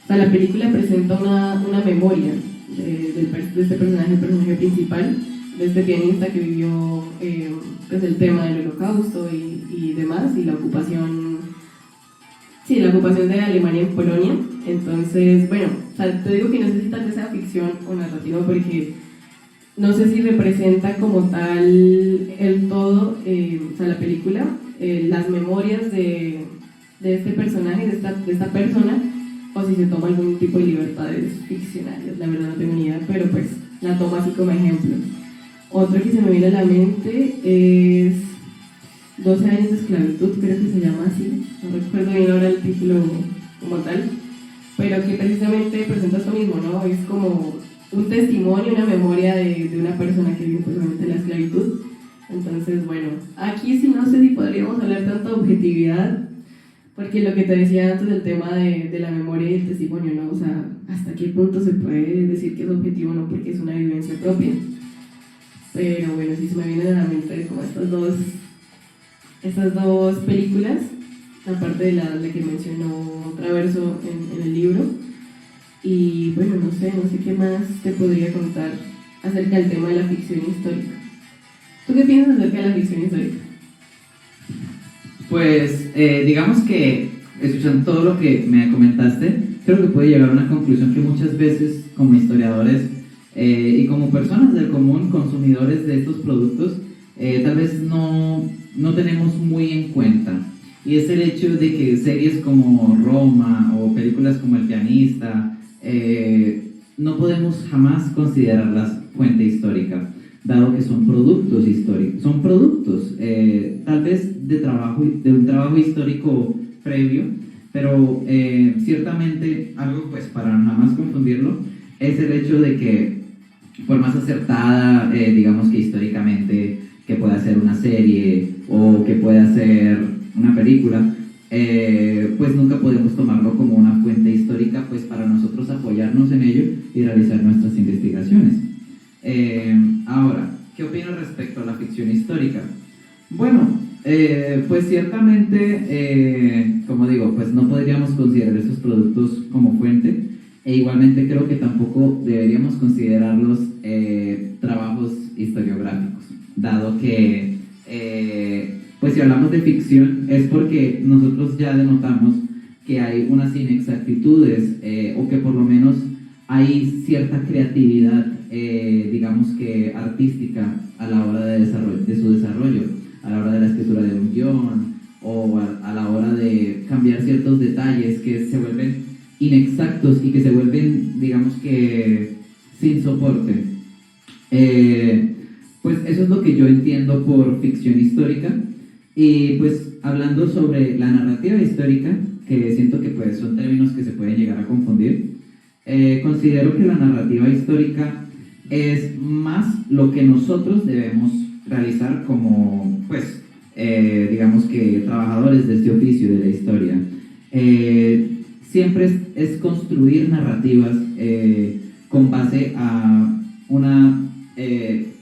[SPEAKER 2] la película presenta una memoria de este personaje, el personaje principal, de este pianista que vivió pues el tema del Holocausto y demás, y la ocupación de Alemania en Polonia. Entonces, bueno, o sea, te digo que no sé si tal vez sea ficción o narrativa, porque no sé si representa como tal el todo, o sea, la película, las memorias de de este personaje, de esta persona, o si se toma algún tipo de libertades ficcionales, la verdad no tengo ni idea, pero pues la tomo así como ejemplo. Otro que se me viene a la mente es 12 años de esclavitud, creo que se llama así, no recuerdo bien ahora el título como tal, pero que precisamente presenta esto mismo, ¿no? Es como un testimonio, una memoria de una persona que vive precisamente la esclavitud. Entonces, bueno, aquí sí no sé si podríamos hablar tanto de objetividad, porque lo que te decía antes del tema de la memoria y el testimonio, ¿no? O sea, ¿hasta qué punto se puede decir que es objetivo o no? Porque es una vivencia propia. Pero bueno, sí se me vienen a la mente como estas dos películas, aparte de la que mencionó Traverso en el libro. Y bueno, no sé qué más te podría contar acerca del tema de la ficción histórica. ¿Tú qué piensas acerca de la ficción histórica?
[SPEAKER 1] Pues digamos que escuchando todo lo que me comentaste, creo que puede llegar a una conclusión que muchas veces como historiadores y como personas del común, consumidores de estos productos, tal vez no tenemos muy en cuenta. Y es el hecho de que series como Roma o películas como El pianista no podemos jamás considerarlas fuente histórica, dado que son productos históricos, son productos tal vez de un trabajo histórico previo, pero ciertamente algo, pues para jamás confundirlo, es el hecho de que por más acertada, digamos que históricamente, que pueda ser una serie o que pueda ser una película, pues nunca podemos tomarlo como una fuente histórica, pues para nosotros apoyarnos en ello y realizar nuestras investigaciones. Ahora, ¿qué opino respecto a la ficción histórica? Bueno, pues ciertamente, como digo, pues no podríamos considerar estos productos como fuente, e igualmente creo que tampoco deberíamos considerarlos trabajos historiográficos, dado que pues si hablamos de ficción es porque nosotros ya denotamos que hay unas inexactitudes o que por lo menos hay cierta creatividad, digamos que artística a la hora de su desarrollo, a la hora de la escritura de un guión o a la hora de cambiar ciertos detalles que se vuelven inexactos y que se vuelven, digamos que, sin soporte. Pues eso es lo que yo entiendo por ficción histórica. Y pues hablando sobre la narrativa histórica, que siento que pues son términos que se pueden llegar a confundir, considero que la narrativa histórica es más lo que nosotros debemos realizar como, pues, digamos que trabajadores de este oficio de la historia. Siempre es construir narrativas con base a una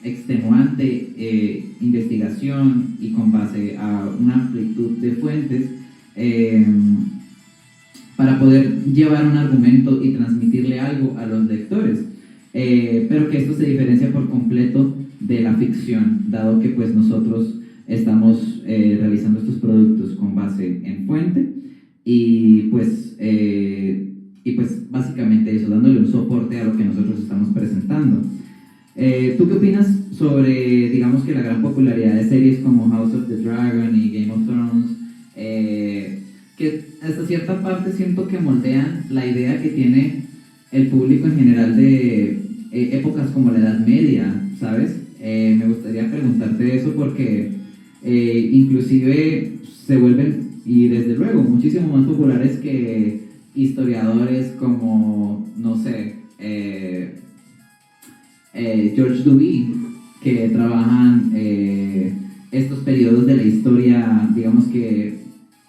[SPEAKER 1] extenuante investigación y con base a una amplitud de fuentes para poder llevar un argumento y transmitirle algo a los lectores, pero que esto se diferencia por completo de la ficción, dado que pues nosotros estamos realizando estos productos con base en fuente y pues básicamente eso, dándole un soporte a lo que nosotros estamos presentando. ¿Tú qué opinas sobre, digamos que la gran popularidad de series como House of the Dragon y Game of Thrones, que hasta cierta parte siento que moldean la idea que tiene el público en general de épocas como la Edad Media, ¿sabes? Me gustaría preguntarte eso porque inclusive se vuelven, y desde luego, muchísimo más populares que historiadores como, no sé, George Duby, que trabajan estos periodos de la historia, digamos que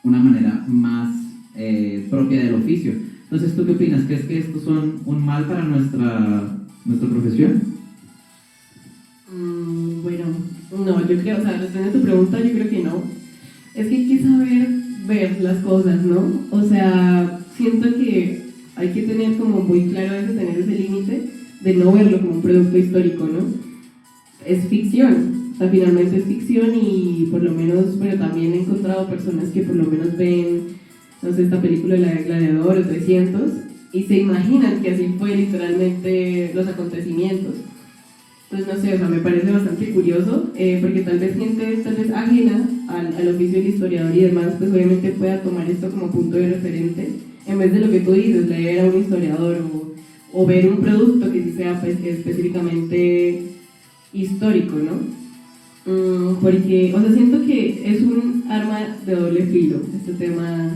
[SPEAKER 1] una manera más propia del oficio. Entonces, ¿tú qué opinas? ¿Crees que estos son un mal para nuestra profesión?
[SPEAKER 2] Bueno, no, yo creo, o sea, respondiendo a tu pregunta, yo creo que no. Es que hay que saber ver las cosas, ¿no? O sea, siento que hay que tener como muy claro eso, tener ese límite de no verlo como un producto histórico, ¿no? Es ficción, o sea, finalmente es ficción y por lo menos, pero también he encontrado personas que por lo menos ven, no sé, esta película de la de Gladiador o 300 y se imaginan que así fue literalmente los acontecimientos. Entonces, no sé, o sea, me parece bastante curioso, porque tal vez gente tal vez ajena al oficio del historiador y demás, pues obviamente pueda tomar esto como punto de referente, en vez de lo que tú dices, leer a un historiador o ver un producto que sí sea pues, específicamente histórico, ¿no? Porque, o sea, siento que es un arma de doble filo, este tema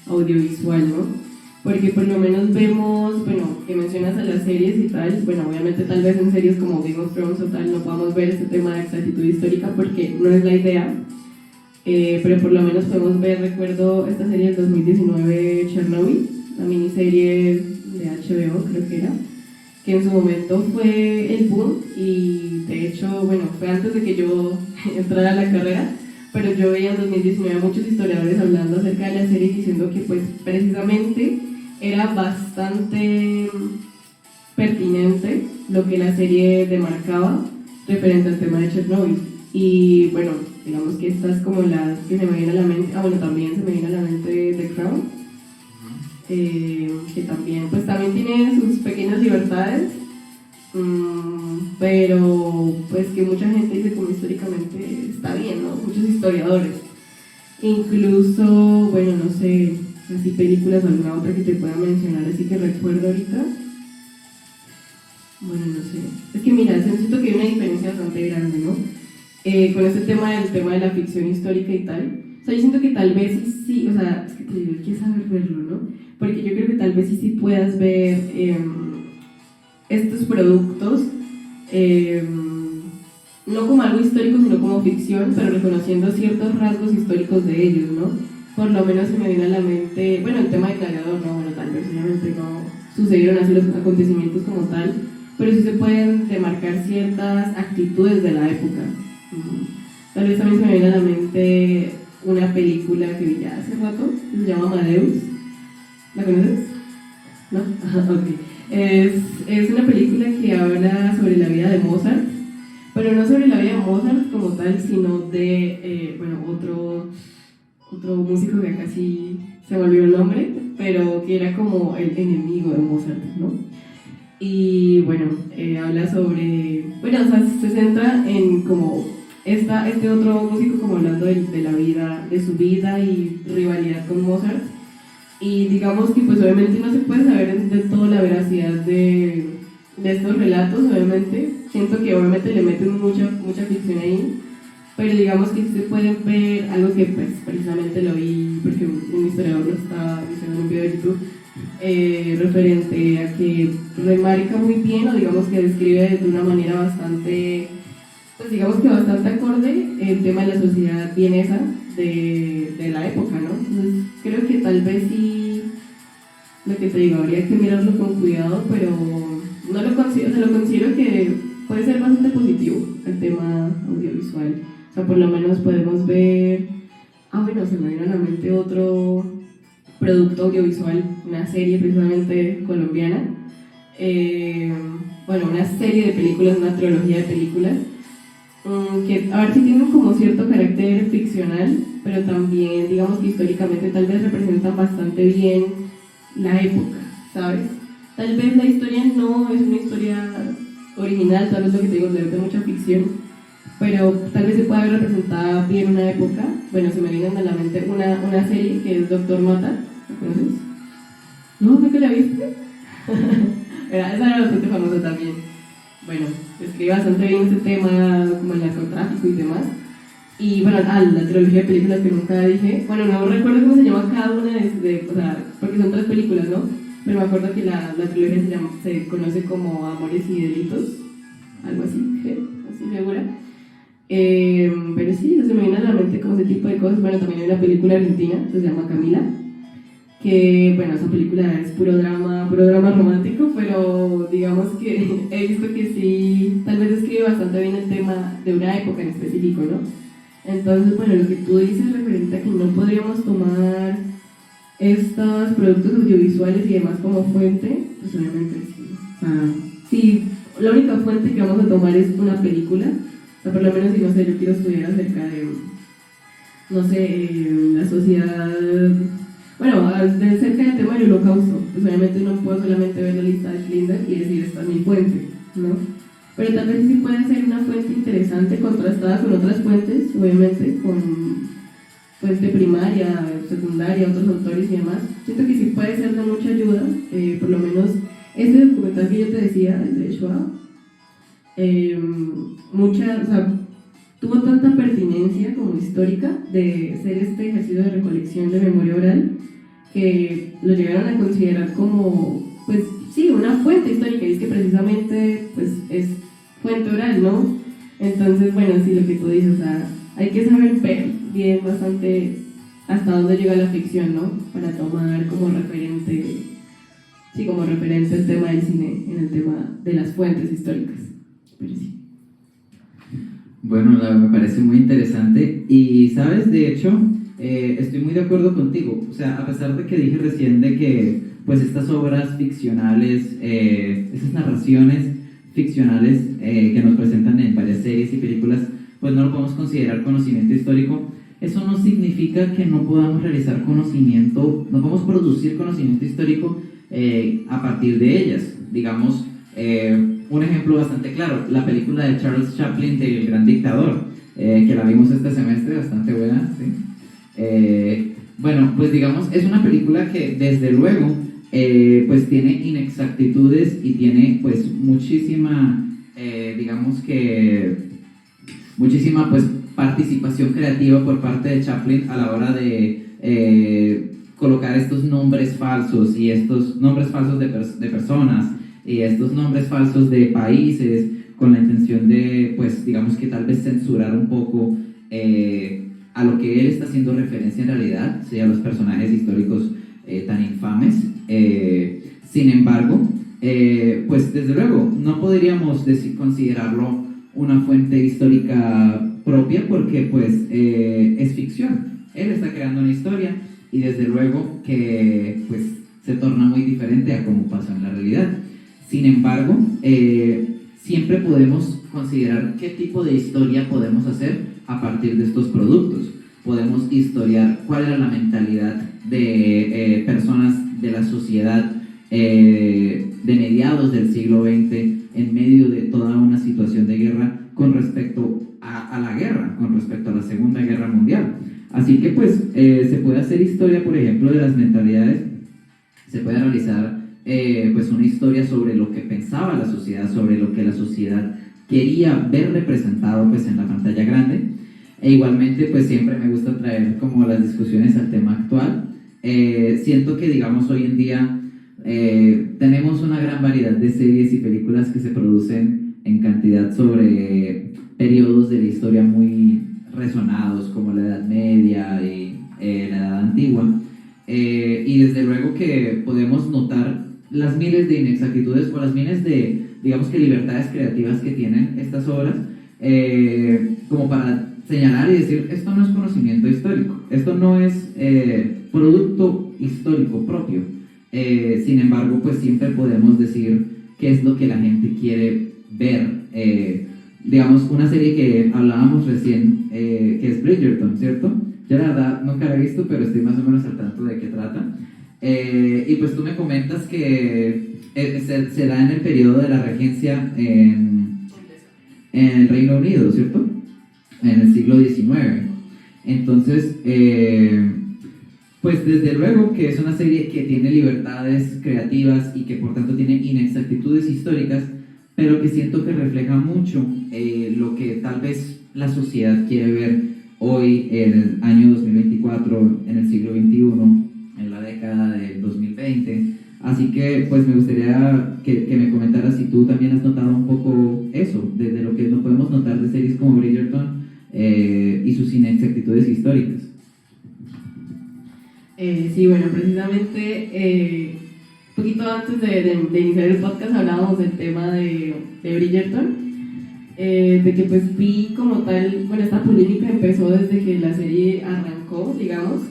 [SPEAKER 2] audiovisual, ¿no? Porque por lo menos vemos, bueno, que mencionas a las series y tal, bueno, obviamente tal vez en series como Game of Thrones o tal no podamos ver este tema de exactitud histórica porque no es la idea, pero por lo menos podemos ver, recuerdo esta serie del 2019, Chernobyl, la miniserie de HBO creo que era, que en su momento fue el boom y de hecho, bueno, fue antes de que yo entrara a la carrera, pero yo veía en 2019 a muchos historiadores hablando acerca de la serie diciendo que pues precisamente era bastante pertinente lo que la serie demarcaba referente al tema de Chernobyl. Y bueno, digamos que estas como las que se me vienen a la mente, bueno, también se me viene a la mente The Crown, que también, pues también tiene sus pequeñas libertades, pero pues que mucha gente dice como históricamente está bien, ¿no? Muchos historiadores. Incluso, bueno, no sé, así películas o alguna otra que te pueda mencionar, así que recuerdo ahorita. Bueno, no sé. Es que mira, siento que hay una diferencia bastante grande, ¿no? Con este tema de la ficción histórica y tal. O sea, yo siento que tal vez sí, o sea, es que te digo, hay que saber verlo, ¿no? Porque yo creo que tal vez sí puedas ver estos productos no como algo histórico, sino como ficción, pero reconociendo ciertos rasgos históricos de ellos, ¿no? Por lo menos se me viene a la mente, bueno, el tema de Gladiador, ¿no? Bueno, tal vez obviamente no sucedieron así los acontecimientos como tal, pero sí se pueden demarcar ciertas actitudes de la época. Tal vez también se me viene a la mente una película que vi ya hace rato, que se llama Amadeus. ¿La conoces? ¿No? Ok. Es una película que habla sobre la vida de Mozart, pero no sobre la vida de Mozart como tal, sino de, bueno, otro músico que acá sí se me olvidó el nombre, pero que era como el enemigo de Mozart, ¿no? Y bueno, habla sobre, bueno, o sea, se centra en como este otro músico como hablando de la vida, de su vida y rivalidad con Mozart. Y digamos que pues obviamente no se puede saber de toda la veracidad de estos relatos, obviamente. Siento que obviamente le meten mucha ficción ahí, pero digamos que sí se puede ver algo que pues precisamente lo vi, porque un historiador lo estaba diciendo en un video de YouTube, referente a que remarca muy bien o digamos que describe de una manera bastante, pues digamos que bastante acorde el tema de la sociedad vienesa de la época, ¿no? Entonces creo que tal vez sí, lo que te digo, habría que mirarlo con cuidado, pero no lo considero, lo considero que puede ser bastante positivo el tema audiovisual. O sea, por lo menos podemos ver, bueno, se me vino a la mente otro producto audiovisual, una serie precisamente colombiana, bueno, una serie de películas, una trilogía de películas, que a ver si tienen como cierto carácter ficcional, pero también digamos que históricamente tal vez representan bastante bien la época, ¿sabes? Tal vez la historia no es una historia original, tal vez lo que te digo, de mucha ficción, pero tal vez se pueda ver representada bien una época. Bueno, se me viene a la mente una serie que es Doctor Mata, ¿la conoces? ¿No? ¿No que la viste? Esa era bastante famosa también. Bueno, escribe bastante bien ese tema como el narcotráfico y demás. Y bueno, la trilogía de películas que nunca dije, bueno, no recuerdo cómo se llama cada una o sea, porque son 3 películas, ¿no? Pero me acuerdo que la trilogía se conoce como Amores y Delitos, algo así, creo, así segura. Pero sí, se me viene a la mente como ese tipo de cosas. Bueno, también hay una película argentina que se llama Camila, que bueno, esa película es puro drama romántico, pero digamos que he visto que sí, tal vez describe bastante bien el tema de una época en específico, ¿no? Entonces, bueno, lo que tú dices referente a que no podríamos tomar estos productos audiovisuales y demás como fuente, pues obviamente sí. O sea, sí, la única fuente que vamos a tomar es una película, o sea, por lo menos si no sé, yo quiero estudiar acerca de, no sé, la sociedad, bueno, de cerca del tema del holocausto, pues obviamente no puedo solamente ver la lista de Schindler y decir esta es mi fuente, ¿no? pero tal vez sí puede ser una fuente interesante contrastada con otras fuentes, obviamente, con fuente primaria, secundaria, otros autores y demás. Siento que sí puede ser de mucha ayuda, por lo menos este documental que yo te decía, el de Shoah, o sea, tuvo tanta pertinencia como histórica de ser este ejercicio de recolección de memoria oral que lo llegaron a considerar como, pues sí, una fuente histórica, y es que precisamente pues es fuente oral, ¿no? Entonces, bueno, sí, lo que tú dices, o sea, hay que saber ver bien bastante hasta dónde llega la ficción, ¿no? Para tomar como referente, sí, como referente el tema del cine en el tema de las fuentes históricas. Pero sí.
[SPEAKER 1] Bueno, me parece muy interesante y, ¿sabes? De hecho, estoy muy de acuerdo contigo. O sea, a pesar de que dije recién de que pues estas obras ficcionales, esas narraciones ficcionales que nos presentan en varias series y películas, pues no lo podemos considerar conocimiento histórico. Eso no significa que no podamos realizar conocimiento, no podemos producir conocimiento histórico a partir de ellas. Digamos, un ejemplo bastante claro, la película de Charles Chaplin de El Gran Dictador, que la vimos este semestre, bastante buena, ¿sí? Bueno, pues digamos, es una película que desde luego pues tiene inexactitudes y tiene pues muchísima, digamos que muchísima pues participación creativa por parte de Chaplin a la hora de colocar estos nombres falsos y estos nombres falsos de personas y estos nombres falsos de países con la intención de, pues, digamos que tal vez censurar un poco a lo que él está haciendo referencia en realidad, sí, a los personajes históricos tan infames. Sin embargo, pues desde luego, no podríamos considerarlo una fuente histórica propia porque pues es ficción. Él está creando una historia y desde luego que pues se torna muy diferente a como pasó en la realidad. Sin embargo, siempre podemos considerar qué tipo de historia podemos hacer a partir de estos productos. Podemos historiar cuál era la mentalidad de personas de la sociedad de mediados del siglo XX en medio de toda una situación de guerra con respecto a la guerra, con respecto a la Segunda Guerra Mundial. Así que pues se puede hacer historia, por ejemplo, de las mentalidades, se puede realizar pues una historia sobre lo que pensaba la sociedad, sobre lo que la sociedad quería ver representado pues en la pantalla grande. E igualmente pues siempre me gusta traer como las discusiones al tema actual. Siento que digamos hoy en día tenemos una gran variedad de series y películas que se producen en cantidad sobre periodos de la historia muy resonados como la Edad Media y la Edad Antigua. Y desde luego que podemos notar las miles de inexactitudes o las miles de, digamos que libertades creativas que tienen estas obras, como para señalar y decir, esto no es conocimiento histórico, esto no es producto histórico propio. Sin embargo, pues siempre podemos decir qué es lo que la gente quiere ver. Digamos, una serie que hablábamos recién, que es Bridgerton, ¿cierto? Yo la verdad nunca la he visto, pero estoy más o menos al tanto de qué trata. Y pues tú me comentas que se da en el periodo de la regencia en el Reino Unido, ¿cierto? En el siglo XIX. Entonces, pues desde luego que es una serie que tiene libertades creativas y que por tanto tiene inexactitudes históricas, pero que siento que refleja mucho lo que tal vez la sociedad quiere ver hoy en el año 2024, en el siglo XXI, en la década del 2020. Así que pues me gustaría que me comentaras si tú también has notado un poco eso, desde lo que no podemos notar de series como Bridgerton y sus inexactitudes históricas.
[SPEAKER 2] Sí, bueno, precisamente un poquito antes de iniciar el podcast hablábamos del tema de Bridgerton, de que pues vi como tal, bueno, esta polémica empezó desde que la serie arrancó, digamos,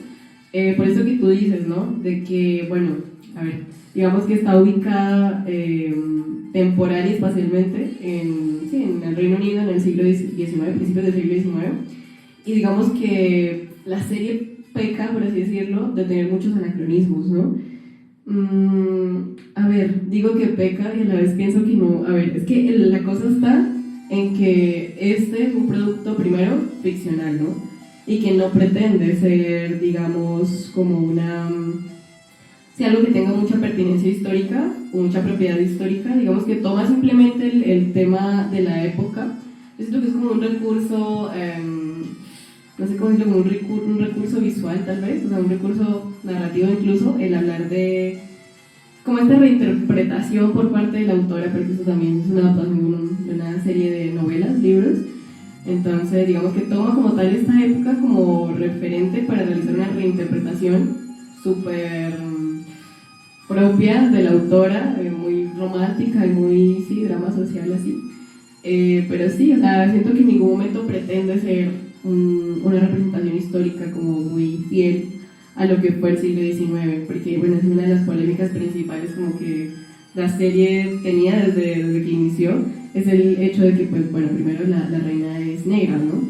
[SPEAKER 2] por eso que tú dices, ¿no? De que, bueno, a ver, digamos que está ubicada temporal y espacialmente en el Reino Unido en el siglo XIX, principios del siglo XIX, y digamos que la serie peca, por así decirlo, de tener muchos anacronismos, ¿no? A ver, digo que peca y a la vez pienso que no. A ver, es que la cosa está en que este es un producto primero ficcional, ¿no? Y que no pretende ser, digamos, como una... si algo que tenga mucha pertinencia histórica o mucha propiedad histórica, digamos que toma simplemente el tema de la época. Yo siento que es como un recurso, no sé cómo decirlo, como un recurso visual tal vez, o sea, un recurso narrativo incluso, el hablar de como esta reinterpretación por parte de la autora, porque eso también es una adaptación de una serie de novelas, libros. Entonces, digamos que toma como tal esta época como referente para realizar una reinterpretación súper propia de la autora, muy romántica y muy, sí, drama social así. Pero sí, o sea, siento que en ningún momento pretende ser una representación histórica como muy fiel a lo que fue el siglo XIX, porque bueno, es una de las polémicas principales como que la serie tenía desde que inició, es el hecho de que, pues bueno, primero la reina es negra, ¿no?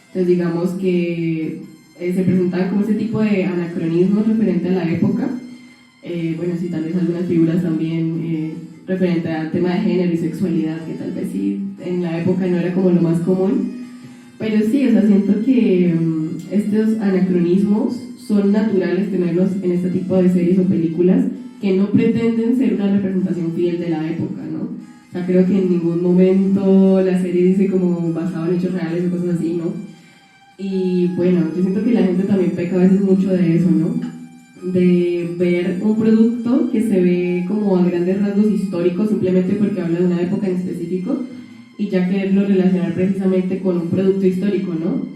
[SPEAKER 2] Entonces digamos que se presentaban como ese tipo de anacronismos referente a la época, bueno, sí, tal vez algunas figuras también referente al tema de género y sexualidad, que tal vez sí en la época no era como lo más común, pero sí, o sea, siento que estos anacronismos son naturales tenerlos en este tipo de series o películas que no pretenden ser una representación fiel de la época, ¿no? O sea, creo que en ningún momento la serie dice como basado en hechos reales o cosas así, ¿no? Y bueno, yo siento que la gente también peca a veces mucho de eso, ¿no? De ver un producto que se ve como a grandes rasgos históricos simplemente porque habla de una época en específico y ya quererlo relacionar precisamente con un producto histórico, ¿no?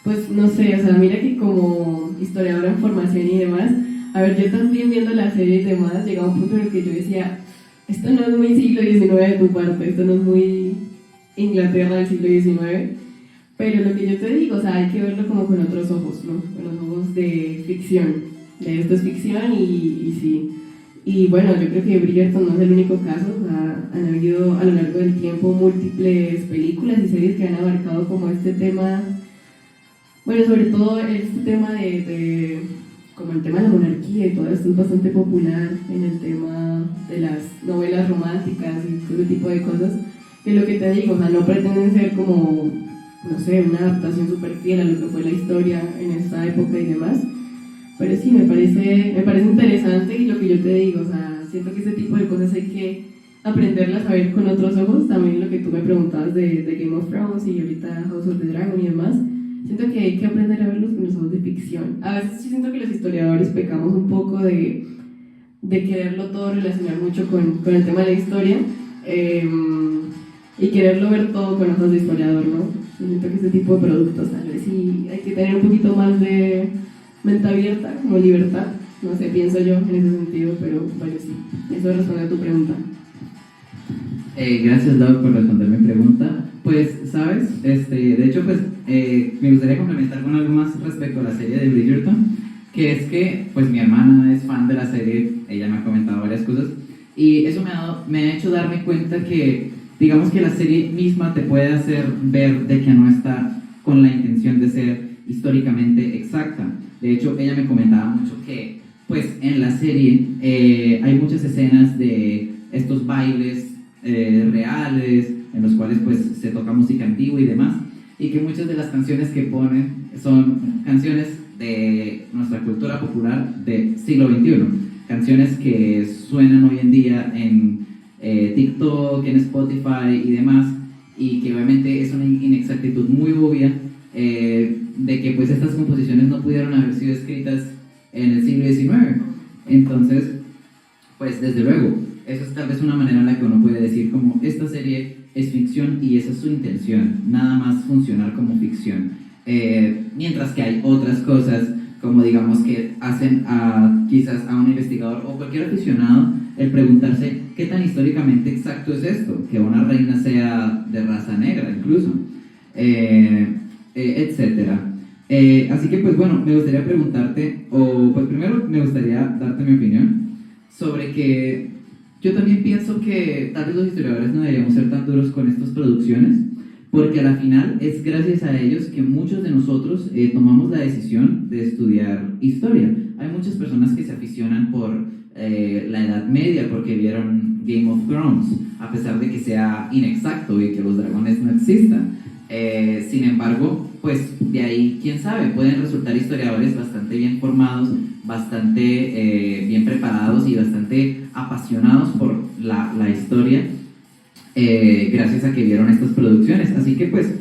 [SPEAKER 2] Pues no sé, o sea, mira que como historiadora en formación y demás, a ver, yo también viendo la serie y demás, llegaba un punto en el que yo decía, esto no es muy siglo XIX de tu parte, esto no es muy Inglaterra del siglo XIX, pero lo que yo te digo, o sea, hay que verlo como con otros ojos, ¿no? Con los ojos de ficción, de esto es ficción y sí. Y bueno, yo creo que Bridgerton no es el único caso, o sea, han habido a lo largo del tiempo múltiples películas y series que han abarcado como este tema. Bueno, sobre todo este tema como el tema de la monarquía y todo esto es bastante popular en el tema de las novelas románticas y todo ese tipo de cosas, que es lo que te digo, o sea, no pretenden ser como, no sé, una adaptación súper fiel a lo que fue la historia en esta época y demás, pero sí, me parece interesante y lo que yo te digo, o sea, siento que ese tipo de cosas hay que aprenderlas a ver con otros ojos, también lo que tú me preguntabas de Game of Thrones y ahorita House of the Dragon y demás. Siento que hay que aprender a verlos con los ojos de ficción. A veces sí siento que los historiadores pecamos un poco de quererlo todo relacionar mucho con el tema de la historia y quererlo ver todo con ojos de historiador, ¿no? Siento que este tipo de productos tal vez sí hay que tener un poquito más de mente abierta, como libertad. No sé, pienso yo en ese sentido, pero bueno, sí. Eso responde a tu pregunta.
[SPEAKER 1] Gracias, Lau, por responder mi pregunta. Pues, ¿sabes? De hecho, pues, me gustaría complementar con algo más respecto a la serie de Bridgerton, que es que, pues, mi hermana es fan de la serie, ella me ha comentado varias cosas, y eso me ha hecho darme cuenta que, digamos que la serie misma te puede hacer ver de que no está con la intención de ser históricamente exacta. De hecho, ella me comentaba mucho que, pues, en la serie hay muchas escenas de estos bailes reales, en los cuales pues se toca música antigua y demás, y que muchas de las canciones que ponen son canciones de nuestra cultura popular del siglo XXI, canciones que suenan hoy en día en TikTok, en Spotify y demás, y que obviamente es una inexactitud muy obvia de que pues estas composiciones no pudieron haber sido escritas en el siglo XIX. Entonces, pues desde luego, eso es tal vez una manera en la que uno puede decir como esta serie es ficción y esa es su intención, nada más funcionar como ficción. Mientras que hay otras cosas como digamos que hacen quizás a un investigador o cualquier aficionado el preguntarse qué tan históricamente exacto es esto, que una reina sea de raza negra incluso, etcétera. Así que pues bueno, me gustaría preguntarte, o pues primero me gustaría darte mi opinión sobre que yo también pienso que tal vez los historiadores no deberíamos ser tan duros con estas producciones, porque a la final es gracias a ellos que muchos de nosotros tomamos la decisión de estudiar historia. Hay muchas personas que se aficionan por la Edad Media porque vieron Game of Thrones, a pesar de que sea inexacto y que los dragones no existan. Sin embargo, pues de ahí, quién sabe, pueden resultar historiadores bastante bien formados, bastante bien preparados y bastante apasionados por la historia, gracias a que vieron estas producciones. Así que pues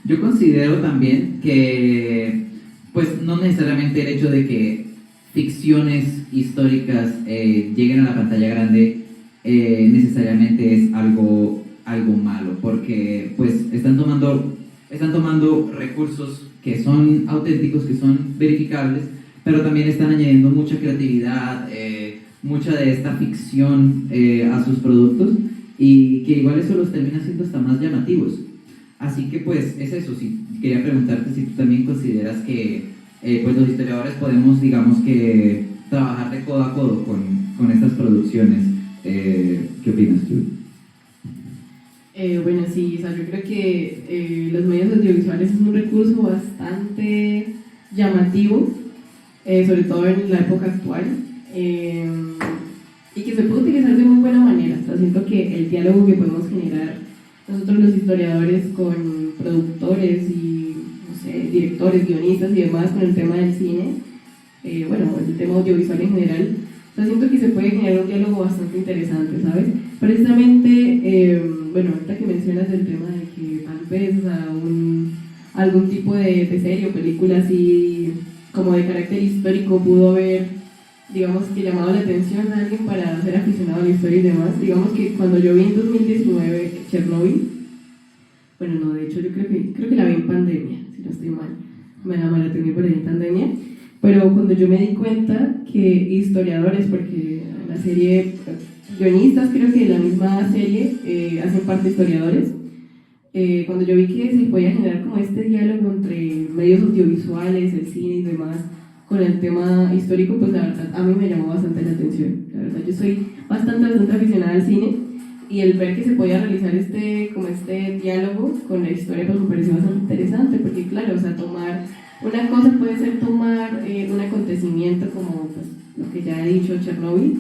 [SPEAKER 1] yo considero también que pues no necesariamente el hecho de que ficciones históricas lleguen a la pantalla grande necesariamente es algo malo, porque pues están tomando recursos que son auténticos, que son verificables, pero también están añadiendo mucha creatividad, mucha de esta ficción a sus productos, y que igual eso los termina siendo hasta más llamativos. Así que pues es eso. Sí, quería preguntarte si tú también consideras que pues los historiadores podemos, digamos que, trabajar de codo a codo con estas producciones. ¿Qué opinas tú?
[SPEAKER 2] Bueno, sí, o sea, yo creo que los medios audiovisuales es un recurso bastante llamativo, sobre todo en la época actual, y que se puede utilizar de muy buena manera. O sea, siento que el diálogo que podemos generar nosotros los historiadores con productores y, no sé, directores, guionistas y demás con el tema del cine, bueno, el tema audiovisual en general, o sea, siento que se puede generar un diálogo bastante interesante, ¿sabes? Precisamente, bueno, ahorita que mencionas el tema de que tal vez, o sea, algún tipo de serie o película así como de carácter histórico pudo haber, digamos, que llamado la atención a alguien para ser aficionado a la historia y demás. Digamos que cuando yo vi en 2019 Chernobyl, bueno, no, de hecho yo creo que la vi en pandemia, si no estoy mal, me la tenía por ahí en pandemia, pero cuando yo me di cuenta que historiadores, porque la serie, guionistas creo que de la misma serie hacen parte historiadores, cuando yo vi que se podía generar como este diálogo entre medios audiovisuales, el cine y demás, con el tema histórico, pues la verdad a mí me llamó bastante la atención. La verdad yo soy bastante aficionada al cine, y el ver que se podía realizar este diálogo con la historia pues me pareció bastante interesante, porque claro, o sea, una cosa puede ser tomar un acontecimiento como pues, lo que ya he dicho, Chernobyl.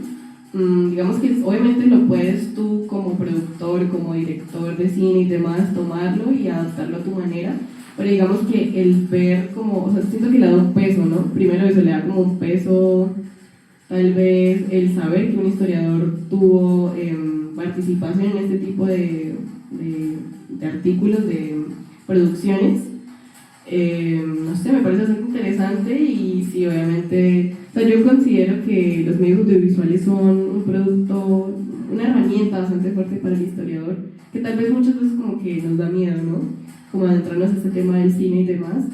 [SPEAKER 2] Digamos que obviamente lo puedes tú como productor, como director de cine y demás, tomarlo y adaptarlo a tu manera, pero digamos que el ver como, o sea, siento que le da un peso, ¿no? Primero eso le da como un peso, tal vez el saber que un historiador tuvo participación en este tipo de artículos, de producciones. No sé, me parece bastante interesante, y sí, obviamente, o sea, yo considero que los medios audiovisuales son un producto, una herramienta bastante fuerte para el historiador, que tal vez muchas veces como que nos da miedo, ¿no? Como adentrarnos a este tema del cine y demás,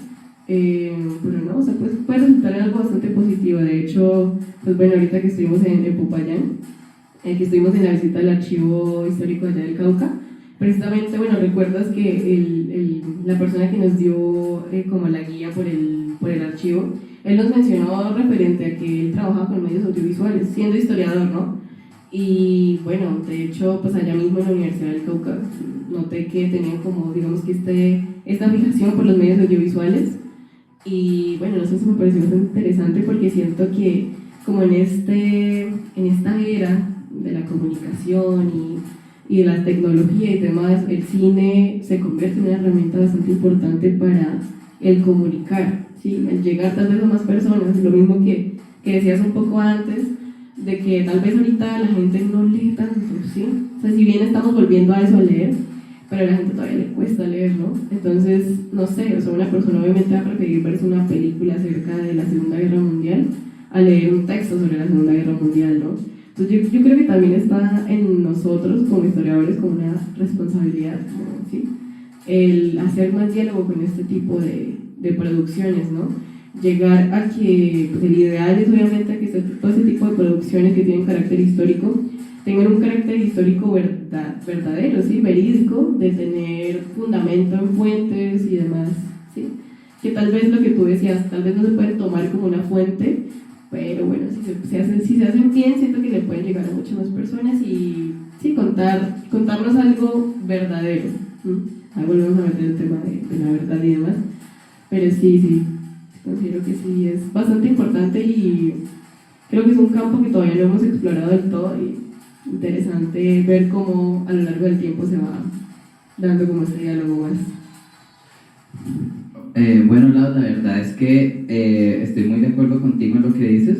[SPEAKER 2] pero no, o sea, pues puede resultar algo bastante positivo. De hecho, pues bueno, ahorita que estuvimos en Popayán, que estuvimos en la visita al archivo histórico allá del Cauca, precisamente, bueno, recuerdas que la persona que nos dio como la guía por el archivo, él nos mencionó referente a que él trabaja con medios audiovisuales, siendo historiador, ¿no? Y bueno, de hecho, pues allá mismo en la Universidad del Cauca noté que tenían como, digamos que esta fijación por los medios audiovisuales, y bueno, no sé, eso me pareció bastante interesante porque siento que como en esta era de la comunicación y de la tecnología y demás, el cine se convierte en una herramienta bastante importante para el comunicar, ¿sí? El llegar tal vez a más personas, lo mismo que decías un poco antes, de que tal vez ahorita la gente no lee tanto, ¿sí? O sea, si bien estamos volviendo a eso, a leer, pero a la gente todavía le cuesta leer, ¿no? Entonces, no sé, o sea, una persona obviamente va a preferir verse una película acerca de la Segunda Guerra Mundial a leer un texto sobre la Segunda Guerra Mundial, ¿no? Entonces yo creo que también está en nosotros como historiadores como una responsabilidad, ¿sí? El hacer más diálogo con este tipo de producciones, ¿no? Llegar a que, pues el ideal es obviamente que todo este tipo de producciones que tienen carácter histórico tengan un carácter histórico verdadero, ¿sí? Verídico, de tener fundamento en fuentes y demás, ¿sí? Que tal vez lo que tú decías, tal vez no se puede tomar como una fuente, pero bueno, si se hacen bien, siento que le pueden llegar a muchas más personas y sí, contarnos algo verdadero. ahí volvemos a meter el tema de la verdad y demás, pero sí, considero que sí es bastante importante y creo que es un campo que todavía no hemos explorado del todo y interesante ver cómo a lo largo del tiempo se va dando como este diálogo más.
[SPEAKER 1] Bueno, Lau, la verdad es que estoy muy de acuerdo contigo en lo que dices.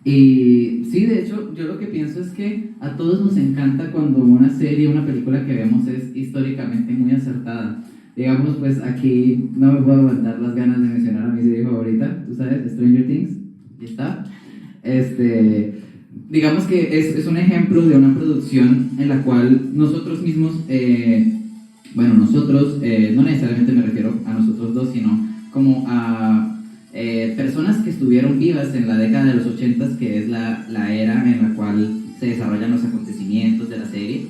[SPEAKER 1] Y sí, de hecho, yo lo que pienso es que a todos nos encanta cuando una serie, una película que vemos es históricamente muy acertada. Digamos, pues aquí no me puedo aguantar las ganas de mencionar a mi serie favorita, tú sabes, Stranger Things, y está. Digamos que es un ejemplo de una producción en la cual nosotros mismos, nosotros, no necesariamente me refiero a nosotros dos, sino como a personas que estuvieron vivas en la década de los 80, que es la era en la cual se desarrollan los acontecimientos de la serie,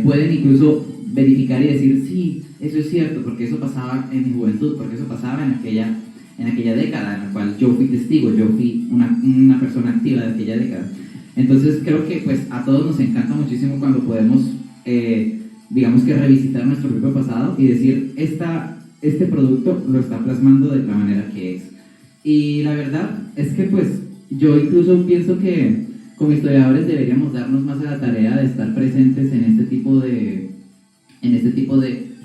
[SPEAKER 1] pueden incluso verificar y decir, sí, eso es cierto, porque eso pasaba en mi juventud, porque eso pasaba en aquella década en la cual yo fui testigo, yo fui una persona activa de aquella década. Entonces creo que pues a todos nos encanta muchísimo cuando podemos, digamos que revisitar nuestro propio pasado y decir, este producto lo está plasmando de la manera que es. Y la verdad es que pues yo incluso pienso que como historiadores deberíamos darnos más a la tarea de estar presentes en este tipo de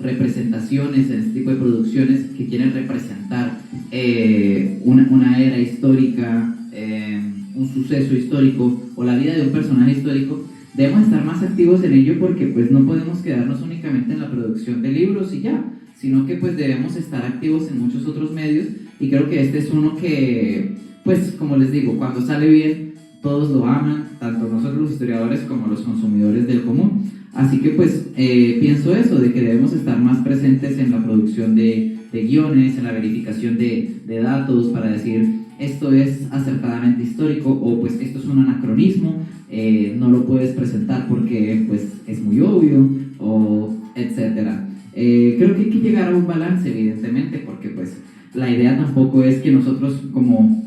[SPEAKER 1] representaciones, en este tipo de producciones que quieren representar una era histórica, un suceso histórico o la vida de un personaje histórico. Debemos estar más activos en ello porque pues no podemos quedarnos únicamente en la producción de libros y ya, sino que pues debemos estar activos en muchos otros medios, y creo que este es uno que, pues como les digo, cuando sale bien todos lo aman, tanto nosotros los historiadores como los consumidores del común. Así que pues pienso eso, de que debemos estar más presentes en la producción de guiones, en la verificación de datos para decir esto es acertadamente histórico o pues esto es un anacronismo, no lo puedes presentar porque pues es muy obvio, o etcétera. Creo que hay que llegar a un balance, evidentemente, porque pues la idea tampoco es que nosotros como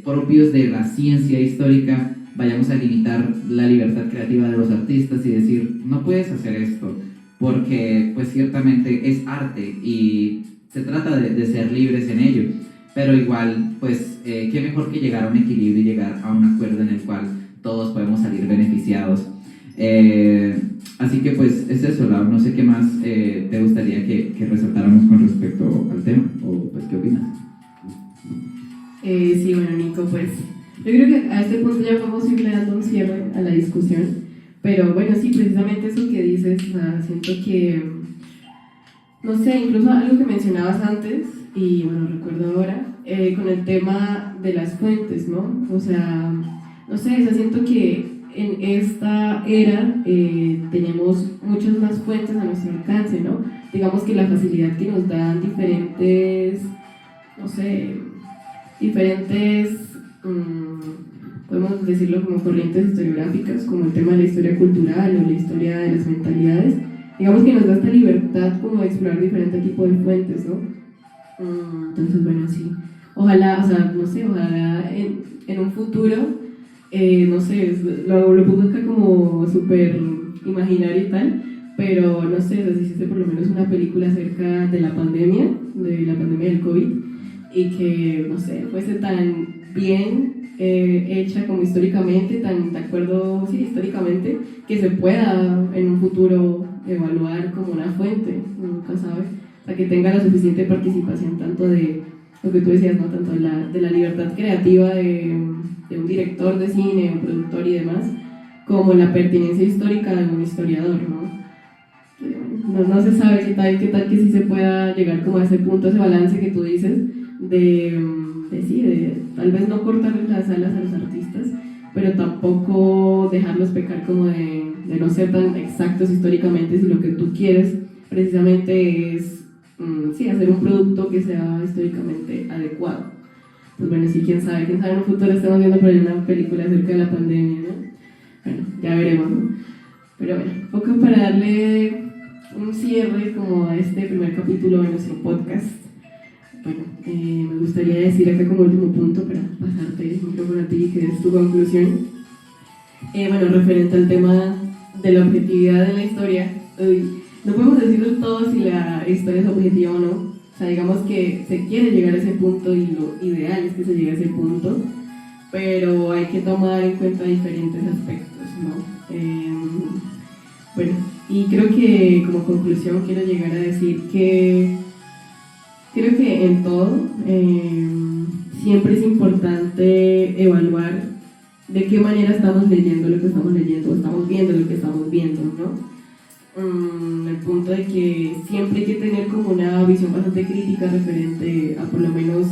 [SPEAKER 1] propios de la ciencia histórica vayamos a limitar la libertad creativa de los artistas y decir, no puedes hacer esto, porque pues ciertamente es arte y se trata de ser libres en ello, pero igual pues qué mejor que llegar a un equilibrio y llegar a un acuerdo en el cual todos podemos salir beneficiados. Así que pues es eso, Lau, no sé qué más te gustaría que resaltáramos con respecto al tema, o pues qué opinas.
[SPEAKER 2] Sí, bueno, Nico, pues yo creo que a este punto ya vamos a irle dando un cierre a la discusión, pero bueno, sí, precisamente eso que dices, o sea, siento que, no sé, incluso algo que mencionabas antes, y bueno, recuerdo ahora, con el tema de las fuentes, ¿no? O sea, no sé, o sea, siento que en esta era tenemos muchas más fuentes a nuestro alcance, ¿no? Digamos que la facilidad que nos dan diferentes, no sé, podemos decirlo como corrientes historiográficas, como el tema de la historia cultural o la historia de las mentalidades, digamos que nos da esta libertad como de explorar diferentes tipos de fuentes, ¿no? Entonces, bueno, sí, ojalá, o sea, no sé, ojalá en un futuro, no sé, lo pongo acá como súper imaginario y tal, pero no sé, o sea, si hiciste por lo menos una película acerca de la pandemia del COVID, y que, no sé, fuese tan bien hecha como históricamente, tan de acuerdo, sí, históricamente, que se pueda en un futuro evaluar como una fuente, nunca sabes, o sea, que tenga la suficiente participación tanto de lo que tú decías, ¿no? Tanto de la libertad creativa de un director de cine, un productor y demás, como la pertinencia histórica de un historiador, ¿no? No se sabe qué tal que sí se pueda llegar como a ese punto, ese balance que tú dices, de tal vez no cortarles las alas a los artistas, pero tampoco dejarlos pecar como de no ser tan exactos históricamente, si lo que tú quieres precisamente es hacer un producto que sea históricamente adecuado. Pues bueno, sí, quién sabe en un futuro estamos viendo por ahí una película acerca de la pandemia, ¿no? Bueno, ya veremos, ¿no? Pero bueno, un poco para darle un cierre como a este primer capítulo de nuestro podcast. Bueno, me gustaría decir acá como último punto para pasarte el micrófono a ti, que es tu conclusión. Bueno, referente al tema de la objetividad en la historia, no podemos decir del todo si la historia es objetiva o no. O sea, digamos que se quiere llegar a ese punto y lo ideal es que se llegue a ese punto, pero hay que tomar en cuenta diferentes aspectos, ¿no? Bueno, y creo que como conclusión quiero llegar a decir que creo que en todo siempre es importante evaluar de qué manera estamos leyendo lo que estamos leyendo o estamos viendo lo que estamos viendo, ¿no? El punto de que siempre hay que tener como una visión bastante crítica referente a por lo menos,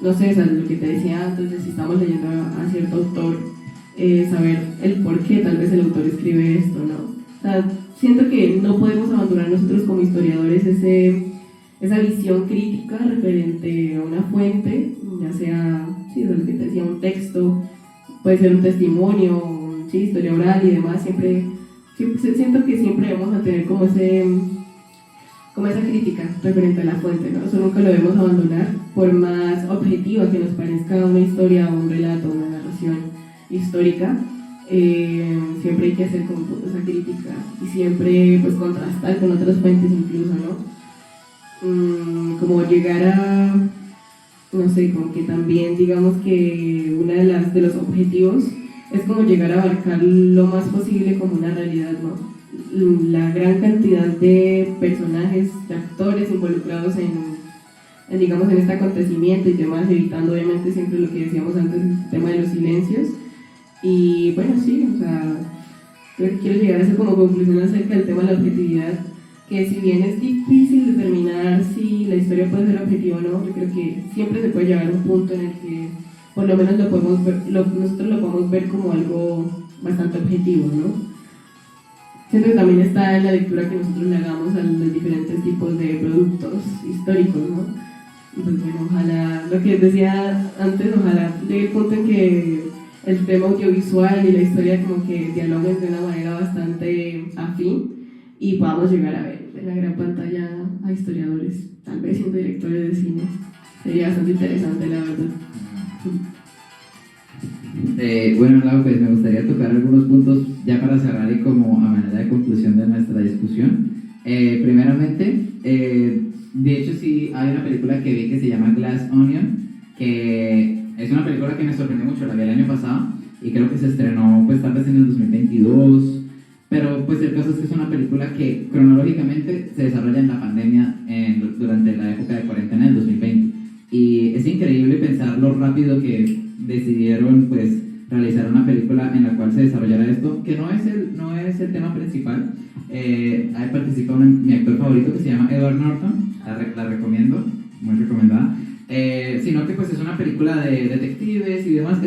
[SPEAKER 2] no sé, o sea, lo que te decía antes, de si estamos leyendo a cierto autor, saber el por qué tal vez el autor escribe esto, ¿no? O sea, siento que no podemos abandonar nosotros como historiadores esa visión crítica referente a una fuente, ya sea, sí, lo que te decía, un texto, puede ser un testimonio, sí, historia oral y demás, siempre siento que siempre vamos a tener como esa crítica referente a la fuente, ¿no? Eso nunca lo debemos abandonar, por más objetiva que nos parezca una historia o un relato, una narración histórica, siempre hay que hacer como esa crítica y siempre pues contrastar con otras fuentes incluso, ¿no? Como llegar a, no sé, como que también digamos que uno de los objetivos es como llegar a abarcar lo más posible como una realidad, ¿no? La gran cantidad de personajes, de actores involucrados digamos, en este acontecimiento y demás, evitando obviamente siempre lo que decíamos antes, el tema de los silencios. Y bueno, sí, o sea, creo que quiero llegar a esa como conclusión acerca del tema de la objetividad, que si bien es difícil determinar si la historia puede ser objetiva o no, yo creo que siempre se puede llegar a un punto en el que por lo menos lo podemos ver, nosotros lo podemos ver como algo bastante objetivo, ¿no? Siento que también está en la lectura que nosotros le hagamos a los diferentes tipos de productos históricos, ¿no? Y pues bueno, ojalá, lo que decía antes, ojalá llegue el punto en que el tema audiovisual y la historia como que dialoguen de una manera bastante afín y podamos llegar a ver en la gran pantalla a historiadores, tal vez siendo directores de cine. Sería bastante interesante, la verdad.
[SPEAKER 1] Bueno, Lau, pues me gustaría tocar algunos puntos ya para cerrar y como a manera de conclusión de nuestra discusión. Primeramente, de hecho sí hay una película que vi que se llama Glass Onion, que es una película que me sorprendió mucho, la vi el año pasado y creo que se estrenó pues tal vez en el 2022, pero pues el caso es que es una película que cronológicamente se desarrolla en la pandemia durante la época de cuarentena del 2020 y es increíble pensar lo rápido que decidieron pues realizar una película en la cual se desarrollara esto, que no es el tema principal. Ahí participa mi actor favorito que se llama Edward Norton, la recomiendo, muy recomendada, sino que pues es una película de detectives y demás.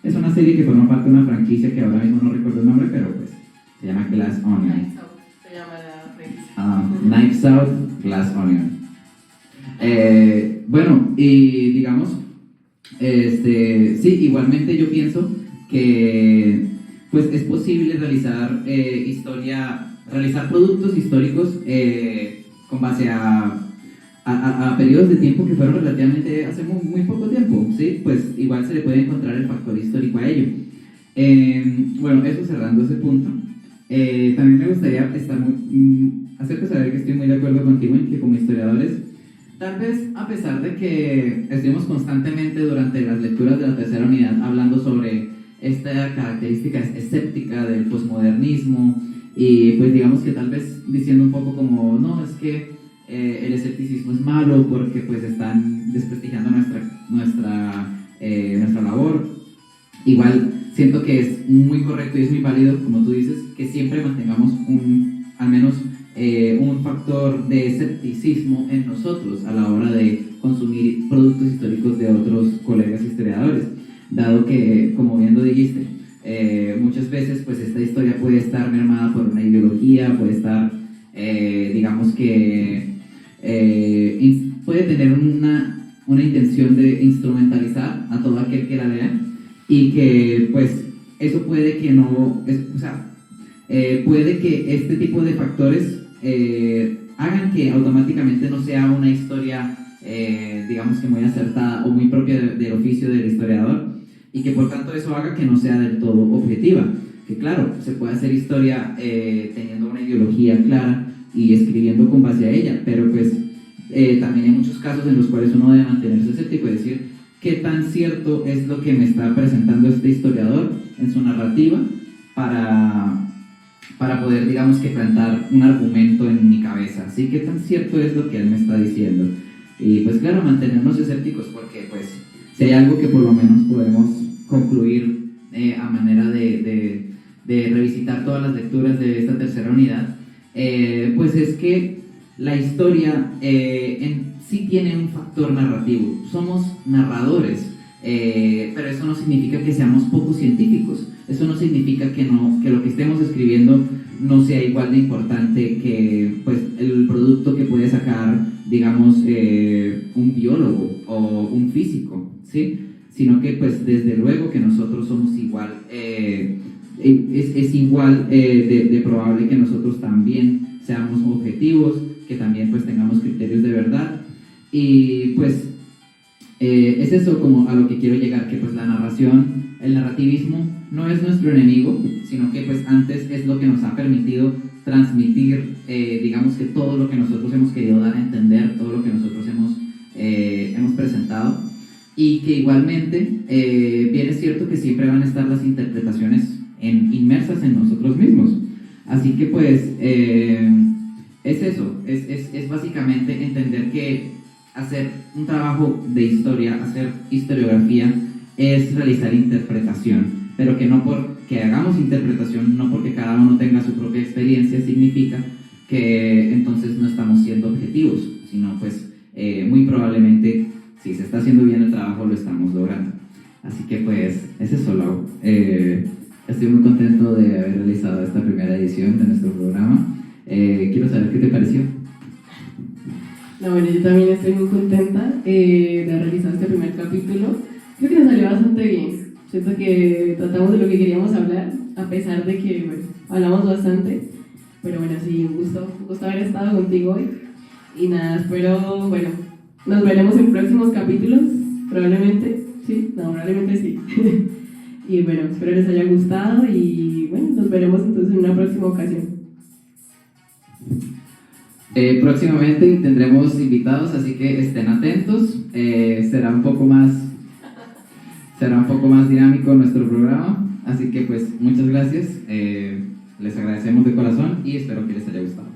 [SPEAKER 1] Es una serie que forma parte de una franquicia que ahora mismo no recuerdo el nombre, pero pues se llama Glass Onion.
[SPEAKER 2] Knives Out se llama la franquicia.
[SPEAKER 1] Knives Out, Glass Onion. Bueno, y digamos, sí, igualmente yo pienso que pues es posible realizar realizar productos históricos con base a periodos de tiempo que fueron relativamente hace muy poco tiempo, ¿sí? Pues igual se le puede encontrar el factor histórico a ello. Bueno, eso cerrando ese punto, también me gustaría hacerte saber que estoy muy de acuerdo contigo en que como historiadores, tal vez a pesar de que estuvimos constantemente durante las lecturas de la tercera unidad hablando sobre esta característica escéptica del posmodernismo y pues digamos que tal vez diciendo un poco como no, es que el escepticismo es malo porque pues están desprestigiando nuestra labor, igual siento que es muy correcto y es muy válido, como tú dices, que siempre mantengamos al menos un factor de escepticismo en nosotros a la hora de consumir productos históricos de otros colegas historiadores, dado que, como bien lo dijiste, muchas veces pues esta historia puede estar mermada por una ideología, puede estar, digamos que, puede tener una intención de instrumentalizar a todo aquel que la lea y que pues eso puede que no, puede que este tipo de factores hagan que automáticamente no sea una historia, digamos que muy acertada o muy propia del oficio del historiador y que por tanto eso haga que no sea del todo objetiva. Que claro, se puede hacer historia teniendo una ideología clara, y escribiendo con base a ella, pero pues también hay muchos casos en los cuales uno debe mantenerse escéptico y decir qué tan cierto es lo que me está presentando este historiador en su narrativa para poder, digamos, que plantar un argumento en mi cabeza, ¿sí? ¿Qué tan cierto es lo que él me está diciendo? Y pues claro, mantenernos escépticos porque pues si hay algo que por lo menos podemos concluir a manera de revisitar todas las lecturas de esta tercera unidad, pues es que la historia sí tiene un factor narrativo. Somos narradores, pero eso no significa que seamos poco científicos. Eso no significa que lo que estemos escribiendo no sea igual de importante que pues, el producto que puede sacar, digamos, un biólogo o un físico, ¿sí? Sino que pues desde luego que nosotros somos igual, es igual de probable que nosotros también seamos objetivos, que también pues tengamos criterios de verdad. Y pues es eso como a lo que quiero llegar, que pues la narración, el narrativismo no es nuestro enemigo, sino que pues antes es lo que nos ha permitido transmitir, digamos que todo lo que nosotros hemos querido dar a entender, todo lo que nosotros hemos presentado, y que igualmente bien es cierto que siempre van a estar las interpretaciones inmersas en nosotros mismos. Así que pues es eso, es básicamente entender que hacer un trabajo de historia, hacer historiografía, es realizar interpretación, pero que no porque hagamos interpretación, no porque cada uno tenga su propia experiencia, significa que entonces no estamos siendo objetivos, sino pues muy probablemente si se está haciendo bien el trabajo lo estamos logrando. Así que pues es eso, Lau. Estoy muy contento de haber realizado esta primera edición de nuestro programa. Quiero saber qué te pareció.
[SPEAKER 2] No, bueno, yo también estoy muy contenta de haber realizado este primer capítulo. Creo que nos salió bastante bien. Siento que tratamos de lo que queríamos hablar, a pesar de que, bueno, hablamos bastante. Pero bueno, sí, un gusto haber estado contigo hoy. Y nada, espero, bueno, nos veremos en próximos capítulos, probablemente. Sí, no, probablemente sí. Y bueno, espero les haya gustado y bueno, nos veremos entonces en una próxima ocasión.
[SPEAKER 1] Próximamente tendremos invitados, así que estén atentos. Será un poco más dinámico nuestro programa, así que pues muchas gracias. Les agradecemos de corazón y espero que les haya gustado.